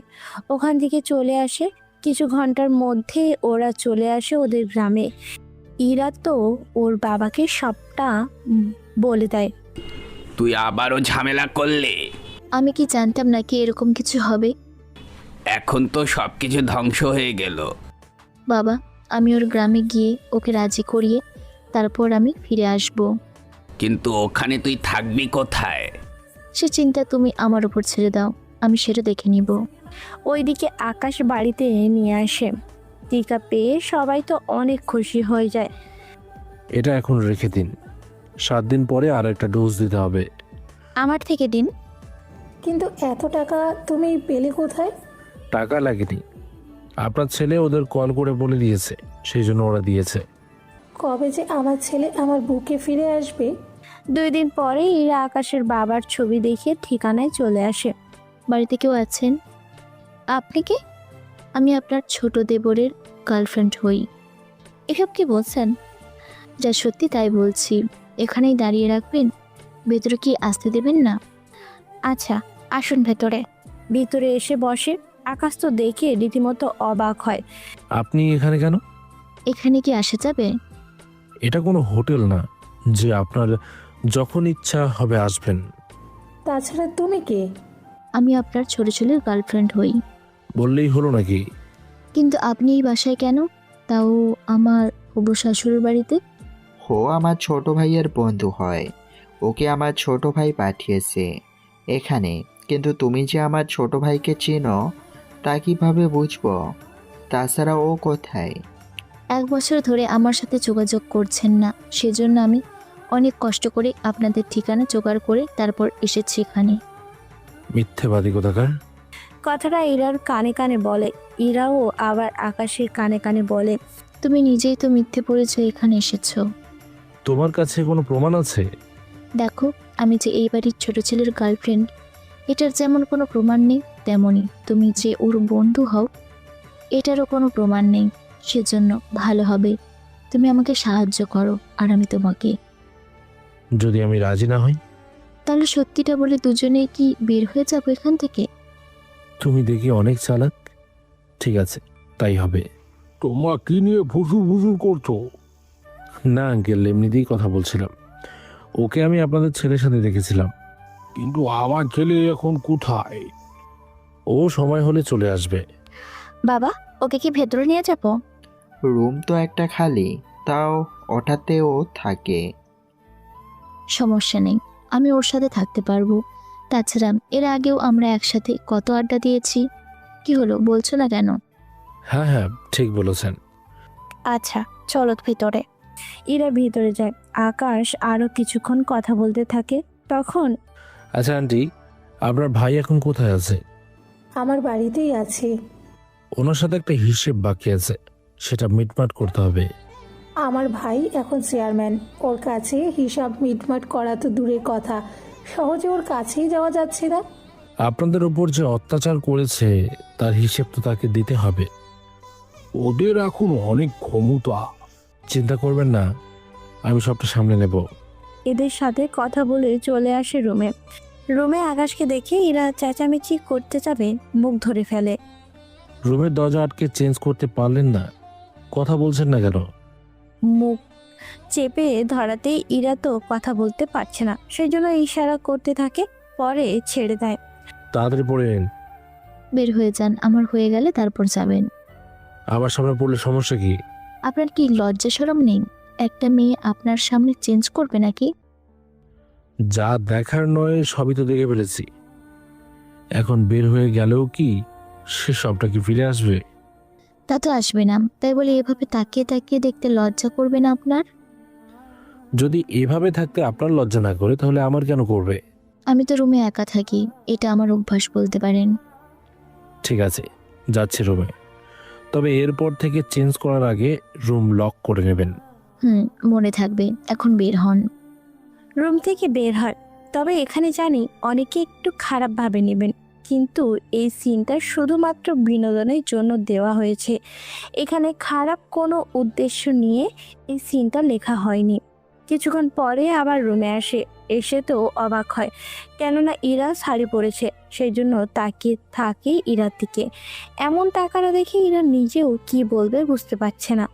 S3: ওখান থেকে চলে আসে। কিছু ঘন্টার মধ্যে ওরা চলে আসে ওদের গ্রামে। ইরা তো ওর বাবাকে সবটা বলে দেয়।
S14: তুই আবারও ঝামেলা করলে।
S8: আমি কি জানতাম নাকি এরকম কিছু হবে?
S14: এখন তো সব কিছু ধ্বংস হয়ে গেল।
S8: বাবা, আমি ওর গ্রামে গিয়ে ওকে রাজি করিয়ে তারপর আমি ফিরে আসব।
S14: কিন্তু ওখানে তুই থাকবি কোথায়?
S8: সে চিন্তা তুমি আমার উপর ছেড়ে দাও, আমি সেটা দেখে নিব।
S3: ওইদিকে আকাশ বাড়িতে নিয়ে আসে। টিকা পেয়ে সবাই তো অনেক খুশি হয়ে যায়।
S2: এটা এখন রেখে দিন, 7 দিন পরে আর একটা ডোজ দিতে হবে।
S3: আমার থেকে দিন।
S6: কিন্তু এত টাকা তুমি পেলে কোথায়?
S2: টাকা লাগেনি, আপনার ছেলে ওদের কল করে বলে দিয়েছে, সেই জন্য ওরা দিয়েছে।
S6: কবে যে আমার ছেলে আমার বুকে ফিরে আসবে?
S3: 2 দিন পরে ইরা আকাশের বাবার ছবি দেখিয়ে ঠিকানায় চলে আসে।
S8: বাড়িতে কেউ আছেন? আপনি কে? আমি আপনার ছোট দেবরের গার্লফ্রেন্ড হই। এসব কি বলছেন? যা সত্যি তাই বলছি। এখানেই দাঁড়িয়ে রাখবেন? ভেতরে কি আসতে দেবেন না?
S3: আচ্ছা, আসুন ভেতরে। ভিতরে এসে বসে। আকাশ তো দেখে রীতিমতো অবাক হয়।
S2: আপনি এখানে কেন?
S8: এখানে কি আসা যাবে?
S2: এটা কোনো হোটেল না যে আপনার যখন ইচ্ছা হবে আসবেন।
S6: তাছাড়া তুমি কে?
S8: আমি আপনার ছোট ছেলের গার্লফ্রেন্ড হই।
S2: বললেই হলো নাকি?
S8: কিন্তু আপনি এই বাসায় কেন, তাও আমার হবু শাশুড়ির বাড়িতে?
S5: ও আমার ছোট ভাইয়ের বন্ধু হয়, ওকে আমার ছোট ভাই পাঠিয়েছে এখানে। কিন্তু তুমি যে আমার ছোট ভাইকে চেনো তা কিভাবে বুঝবো? তাছাড়া ও কোথায়?
S8: 1 বছর ধরে আমার সাথে যোগাযোগ করছেন না, সেজন্য আমি অনেক কষ্ট করে আপনাদের ঠিকানা জোগাড় করে তারপর এসেছি এখানে।
S2: মিথ্যেবাদী কোথাকার।
S3: কথাটা ইরার কানে কানে বলে। ইরাও আবার আকাশের কানে কানে বলে,
S8: তুমি নিজেই তো মিথ্যে পরিচয় এখানে এসেছো।
S2: তোমার কাছে কোনো প্রমাণ আছে?
S8: দেখো, আমি যে এই বাড়ির ছোট ছেলের গার্লফ্রেন্ড, এটার যেমন কোনো প্রমাণ নেই, তেমনই তুমি যে ওর বন্ধু হও এটারও কোনো প্রমাণ নেই। সেজন্য ভালো হবে তুমি আমাকে সাহায্য করো, আর আমি তোমাকে।
S2: যদি আমি রাজি না হই?
S8: তাহলে সত্যিটা বলে দুজনেই কি বের হয়ে যাবো এখান থেকে?
S2: তুমি দেখি অনেক চালাক। ঠিক আছে, তাই হবে।
S10: তোমরা কি নিয়ে ফুসুর ফুসুর করছো?
S2: না আঙ্কেল, এমনিতেই কথা বলছিলাম। ওকে আমি আপনাদের ছেলের সাথে দেখেছিলাম।
S10: কিন্তু আমার ছেলে এখন কোথায়?
S2: ও সময় হলে চলে আসবে।
S3: বাবা, ওকে কি ভেতরে নিয়ে যাবো?
S5: রুম তো একটা খালি, তাও ওটাতেও থাকে।
S8: সমস্যা নেই, আমি ওর সাথে থাকতে পারবো। তাছাড়া এর আগেও আমরা একসাথে কত আড্ডা দিয়েছি। কি হলো, বলছো না কেন?
S2: হ্যাঁ হ্যাঁ, ঠিক বলেছেন।
S3: আচ্ছা চলো ভিতরে। ইরা ভিতরে যায়। আকাশ আরো কিছুক্ষণ কথা বলতে থাকে। তখন
S2: আচ্ছা আন্টি, আপনার ভাই এখন কোথায় আছে?
S6: আমার বাড়িতেই আছে।
S2: ওনার সাথে একটা হিসেব বাকি আছে, সেটা মিটমাট করতে হবে।
S6: আমার ভাই এখন চেয়ারম্যান, ওর কাছে হিসাব মিটমাট করা তো দূরের কথা, সহজে ওর কাছেই যাওয়া যাচ্ছে না।
S2: আপনাদের উপর যে অত্যাচার করেছে তার হিসেব তো তাকে দিতে হবে।
S10: ওদের এখন অনেক ক্ষমতা।
S2: চিন্তা করবেন না, আমি সবটা সামলে নেব।
S3: এদের সাথে কথা বলে চলে আসে রুমে। রুমে আকাশকে দেখে ইরা চেঁচামেচি করতে যাবে, মুখ ধরে ফেলে।
S2: রুমের দরজা আটকে চেঞ্জ করতে পারলেন না? কথা বলছেন না কেন?
S3: মুখ চেপে ধরাতেই ইরা তো কথা বলতে পারছে না, সেই জন্য ইশারা করতে থাকে, পরে ছেড়ে দেয়।
S2: তাড়াতাড়ি পড়ে নিন।
S8: বের হয়ে যান, আমার হয়ে গেলে তারপর যাবেন।
S2: আমার সামনে পড়লে সমস্যা কি?
S8: আপনার কি লজ্জা শরম নেই? একটা মেয়ে আপনার সামনে চেঞ্জ করবে নাকি?
S2: যা দেখার নয় সবই তো দেখে ফেলেছি। এখন বের হয়ে গেলেও কি সে সবটা কি ফিরে আসবে?
S8: তা তো আসবে না, তাই বলে এভাবে তাকিয়ে তাকিয়ে দেখতে লজ্জা করবে না আপনার?
S2: যদি এভাবে থাকতে আপনার লজ্জা না করে তাহলে আমার কেন করবে?
S8: আমি তো রুমে একা থাকি, এটা আমার অভ্যাস বলতে পারেন।
S2: ঠিক আছে, যাচ্ছি রুমে। তবে এরপর থেকে চেঞ্জ করার আগে রুম লক করে নেবেন।
S8: মনে থাকবে। এখন বের হন।
S3: রুম থেকে বের হয়। তবে এখানে জানি অনেকে একটু খারাপ ভাবে নেবেন, কিন্তু এই সিনটা শুধুমাত্র বিনোদনের জন্য দেওয়া হয়েছে। এখানে খারাপ কোনো উদ্দেশ্য নিয়ে এই সিনটা লেখা হয়নি। কিছুক্ষণ পরে আবার রুমে আসে। এসে তো অবাক হয়, কেননা ইরা শাড়ি পরেছে, সেই জন্য তাকিয়ে থাকে ইরার দিকে। এমন তাকানো দেখে ইরা নিজেও কি বলবে বুঝতে পারছে না।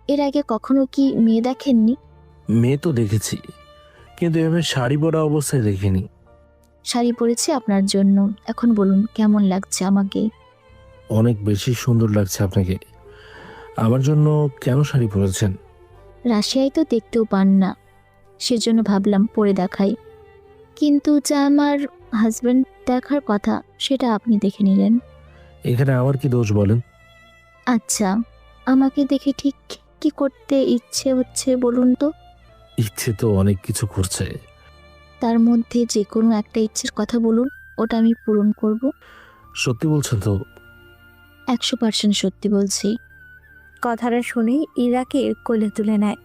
S8: এর আগে কখনো কি মেয়ে দেখেননি?
S2: মেয়ে তো দেখেছি, কিন্তু এভাবে শাড়ি পরা অবস্থায় দেখিনি।
S8: শাড়ি পরেছি আপনার জন্য। এখন বলুন কেমন লাগছে আমাকে?
S2: অনেক বেশি সুন্দর লাগছে আপনাকে। আমার জন্য কেন শাড়ি পরেছেন?
S8: রাশিয়ায় তো দেখতেও পান না, সেজন্য ভাবলাম পরে দেখাই। কিন্তু যা আমার হাজব্যান্ড দেখার কথা সেটা আপনি দেখে নিলেন।
S2: এখানে আমার কি দোষ বলেন?
S8: আচ্ছা, আমাকে দেখে ঠিক কি করতে ইচ্ছে হচ্ছে বলুন তো?
S2: ইচ্ছে তো অনেক কিছু করছে।
S8: তার মধ্যে যে কোনো একটা ইচ্ছের কথা বলুন, ওটা আমি পূরণ করব।
S2: সত্যি বলছেন তো?
S8: 100% সত্যি বলছি।
S3: কথাটা শুনেই ইরাকে কোলে তুলে নেয়।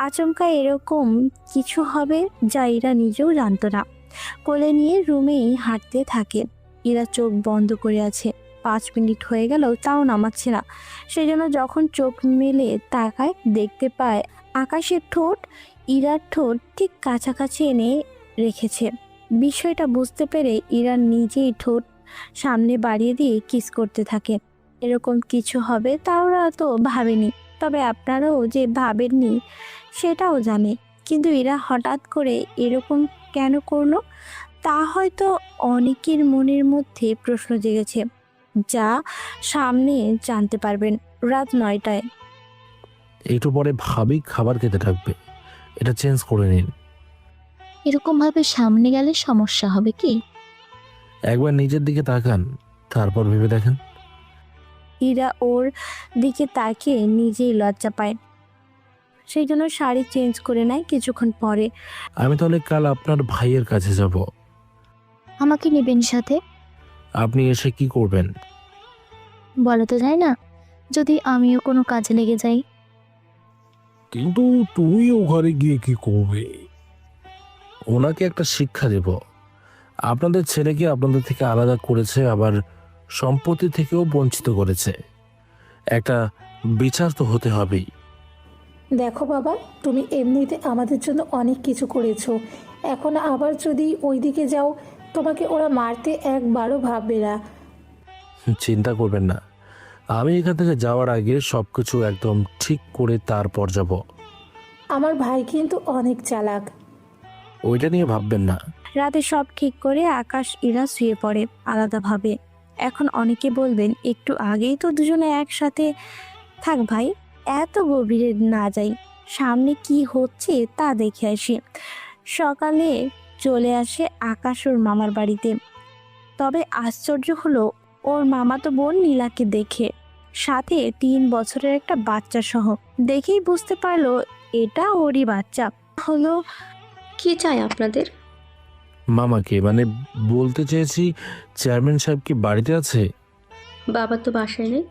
S3: আচমকা এরকম কিছু হবে যা ইরা নিজেও জানতো না। কোলে নিয়ে রুমেই হাঁটতে থাকে। ইরা চোখ বন্ধ করে আছে। 5 মিনিট হয়ে গেল তাও নামাচ্ছে না। সেই জন্য যখন চোখ মেলে তাকায়, দেখতে পায় আকাশের ঠোঁট ইরার ঠোঁট ঠিক কাছাকাছি এনে রেখেছে। বিষয়টা বুঝতে পেরে ইরা নিজেই ঠোঁট সামনে বাড়িয়ে দিয়ে কিস করতে থাকে। এরকম কিছু হবে তাওরা তো ভাবেনি, তবে আপনারাও যে ভাবেননি সেটাও জানে। কিন্তু এরা হঠাৎ করে এরকম কেন করলো, তা হয়তো অনেকের মনের মধ্যে প্রশ্ন জেগেছে, যা সামনে জানতে পারবেন রাত 9টায়।
S2: একটু পরে ভাবি খাবার খেতে থাকবে, এটা চেঞ্জ করে নিন।
S8: এরকম ভাবে সামনে গেলে সমস্যা হবে কি?
S2: একবার নিজের দিকে তাকান, তারপর ভেবে দেখেন।
S3: ইরা ওর দিকে তাকিয়ে নিজেই লজ্জা পায়, সেই জন্য শাড়ি চেঞ্জ করে নেয় কিছুক্ষণ পরে।
S2: আমি তাহলে কাল আপনার ভাইয়ের কাছে যাব।
S8: আমাকে নেবেন সাথে?
S2: আপনি এসে কি করবেন?
S8: বলা তো যায় না, যদি আমিও কোনো কাজে লেগে যাই।
S10: কিন্তু তুমি ওখানে গিয়ে কি করবে?
S2: ওনাকে একটা শিক্ষা দেব। আপনাদের ছেলেকে আপনাদের থেকে আলাদা করেছে, আবার সম্পত্তি থেকেও বঞ্চিত করেছে। একটা বিচার তো হতে হবেই।
S6: দেখো বাবা, তুমি এমনিতে আমাদের জন্য অনেক কিছু করেছো, এখন আবার যদি ওইদিকে যাও তোমাকে ওরা মারতে একবারও ভাববে না।
S2: চিন্তা করবেন না, আমি এখান থেকে যাওয়ার আগে সবকিছু একদম ঠিক করে তারপর যাব।
S6: আমার ভাই কিন্তু অনেক চালাক।
S2: ওইটা নিয়ে ভাববেন না।
S3: রাতে সব ঠিক করে আকাশ ইরা শুয়ে পড়ে আলাদাভাবে। এখন অনেকে বলবেন একটু আগেই তো দুজনে একসাথে। থাক ভাই, এত গভীরে না যাই, সামনে কি হচ্ছে তা দেখে আসি। সকালে চলে আসে আকাশ ওর মামার বাড়িতে। তবে আশ্চর্য হলো ওর মামাতো বোন নীলাকে দেখে, সাথে 3 বছরের একটা বাচ্চা সহ। দেখেই বুঝতে পারলো এটা ওরই বাচ্চা হলো।
S17: কি চাই আপনাদের?
S2: মামাকে মানে বলতে চেয়েছি, চেয়ারম্যান সাহেব কি বাড়িতে আছে?
S17: বাবা তো বাসায় নেই,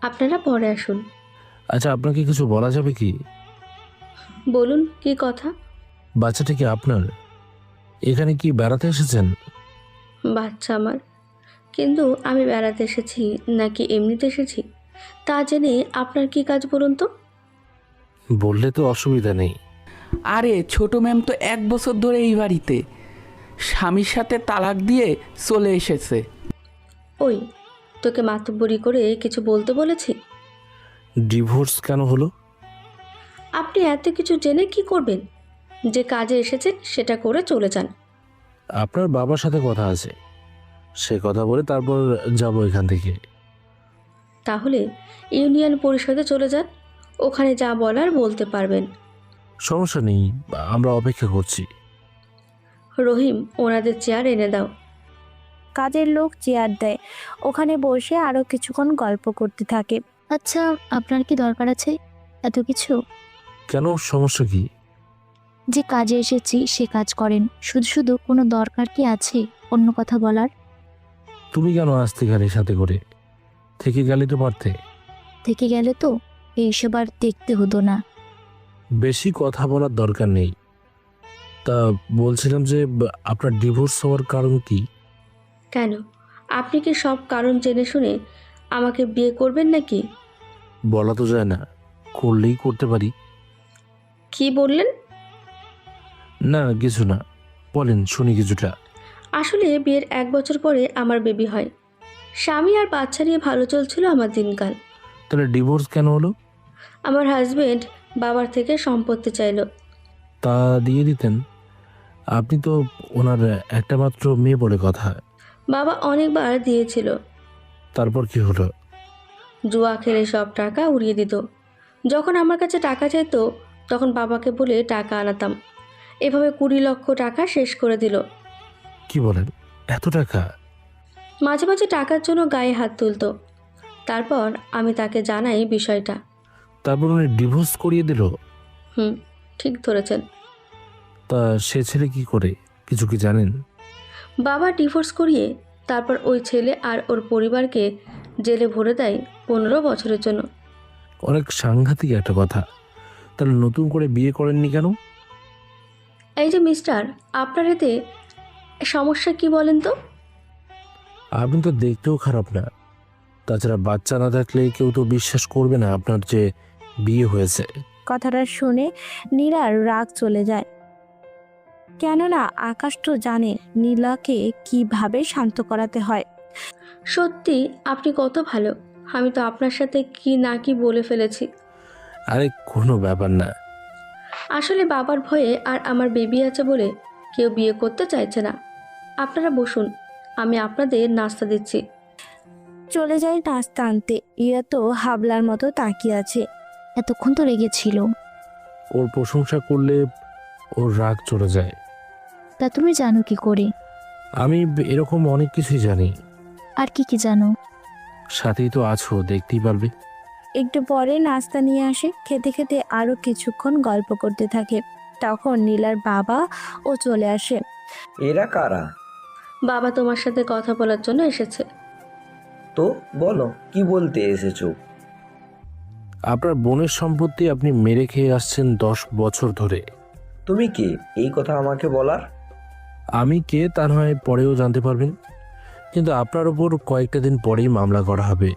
S17: আপনারা পরে আসুন।
S2: আচ্ছা, আপনাকে কিছু বলা যাবে কি?
S17: বলুন, কি কথা?
S2: বাচ্চাটা কি আপনার? এখানে কি বেড়াতে এসেছেন?
S17: বাচ্চা আমার, কিন্তু আমি বেড়াতে এসেছি নাকি এমনিতে এসেছি তা জেনে আপনার কি কাজ বলুন তো?
S2: বললে তো অসুবিধা নেই।
S14: আরে ছোট ম্যাম তো 1 বছর ধরে এই বাড়িতে, স্বামীর সাথে তালাক দিয়ে চলে এসেছে।
S17: ওই, তোকে মাতব্বরি করে কিছু বলতে বলেছি?
S2: ডিভোর্স কেন হলো?
S17: আপনি এত কিছু জেনে কি করবেন? যে কাজে এসেছেন সেটা করে চলে যান।
S2: আপনার বাবার সাথে কথা আছে, সে কথা বলে তারপর যাব এখান থেকে।
S17: তাহলে ইউনিয়ন পরিষদে চলে যান, ওখানে যা বলার বলতে পারবেন।
S2: সমস্যা নেই, আমরা অপেক্ষা করছি।
S17: রহিম, ওনাদের চেয়ার এনে দাও।
S3: কাজের লোক চেয়ার দেয়, ওখানে বসে আরো কিছুক্ষণ গল্প করতে থাকে।
S8: আচ্ছা, আপনার কি দরকার আছে এত কিছু?
S2: কেন, সমস্যা কি?
S8: যে কাজে এসেছি সে কাজ করেন, শুধু শুধু কোনো দরকার কি আছে অন্য কথা বলার?
S2: তুমি কেন আসতে গেলে সাথে করে? থেকে গেলে তো পারতে।
S8: থেকে গেলে তো এইসব আর দেখতে হতো না।
S2: বেশি কথা বলার দরকার নেই। তা বলছিলাম যে আপনার ডিভোর্স হওয়ার কারণ কি?
S17: কেন, আপনি কি সব কারণ জেনে শুনে আমাকে বিয়ে করবেন নাকি?
S2: বলা তো যায় না, করলেই করতে পারি।
S17: কি বললেন?
S2: না কিছু না, বলেন শুনি কিছুটা।
S17: আসলে বিয়ের 1 বছর পরে আমার বেবি হয়। স্বামী আর বাচ্চা নিয়ে ভালো চলছিল আমার দিনকাল।
S2: তাহলে ডিভোর্স কেন হলো?
S17: আমার হাজবেন্ড বাবার থেকে সম্পত্তি চাইলো।
S2: তা দিয়ে দিতেন, আপনি তো ওনার একটা মাত্র মেয়ে বলে কথা।
S17: বাবা অনেকবার দিয়েছিল,
S2: তারপর কি হলো?
S17: জুয়া খেলে সব টাকা উড়িয়ে দিত। যখন আমার কাছে টাকা চাইতো তখন বাবাকে বলে টাকা আনাতাম। এভাবে 20 লক্ষ টাকা শেষ করে দিল।
S2: কি বলেন, এত টাকা?
S17: মাঝে মাঝে টাকার জন্য গায়ে হাত তুলতো। তারপর আমি তাকে জানাই বিষয়টা।
S2: তারপর উনি ডিভোর্স করিয়ে দিল?
S17: ঠিক ধরেছেন।
S2: তা সে ছেলে কি করে, কিছু কি জানেন?
S17: বাবা ডিভোর্স করিয়ে তারপর ওই ছেলে আর ওর পরিবারকে জেলে ভরে দেয় 15 বছরের জন্য।
S2: অনেক সাংঘাতিক একটা কথা। তাহলে নতুন করে বিয়ে করেননি কেন?
S17: এই যে মিস্টার, আপনার এতে সমস্যা কি বলেন তো?
S2: আপনি তো দেখতেও খারাপ না, তাছাড়া বাচ্চা না থাকলে কেউ তো বিশ্বাস করবে না আপনার যে বিয়ে হয়েছে।
S3: কথাটা শুনে নীলার রাগ চলে যায়, কেননা আকাশ তো জানে নীলাকে কিভাবে শান্ত করাতে হয়।
S17: সত্যি আপনি কত ভালো, আমি তো আপনার সাথে কি না কি বলে ফেলেছি।
S2: আরে কোনো ব্যাপার না।
S17: আসলে বাবার ভয়ে আর আমার বেবি আছে বলে কেউ বিয়ে করতে চাইছে না। আপনারা বসুন, আমি আপনাদের নাস্তা দিচ্ছি।
S3: চলে যায় নাস্তা আনতে। ইয়া তো হাবলার মতো তাকিয়ে আছে।
S8: এতক্ষণ তো রেগেছিল।
S2: ওর প্রশংসা করলে ওর রাগ চলে যায়।
S8: তা তুমি জানো কি করে?
S2: আমি এরকম অনেক কিছুই জানি।
S8: আর কি কি জানো?
S2: সাথেই তো আছো, দেখতেই পারবে।
S3: একটু পরে নাস্তা নিয়ে আসে, খেতে খেতে আরো কিছুক্ষণ গল্প করতে থাকে। তখন নীলার বাবা ও চলে আসে।
S18: এরা কারা?
S17: বাবা তোমার সাথে কথা বলার জন্য এসেছে।
S18: তো বলো, কি বলতে এসেছো?
S2: আপনার বোনের সম্পত্তি আপনি মেরে খেয়ে আসছেন 10 বছর ধরে।
S18: তুমি কে এই কথা আমাকে বলার?
S2: আমি কে তা নয় পরেও জানতে পারবেন, কিন্তু আপনার ওপর কয়েকটা দিন পরেই মামলা করা হবে।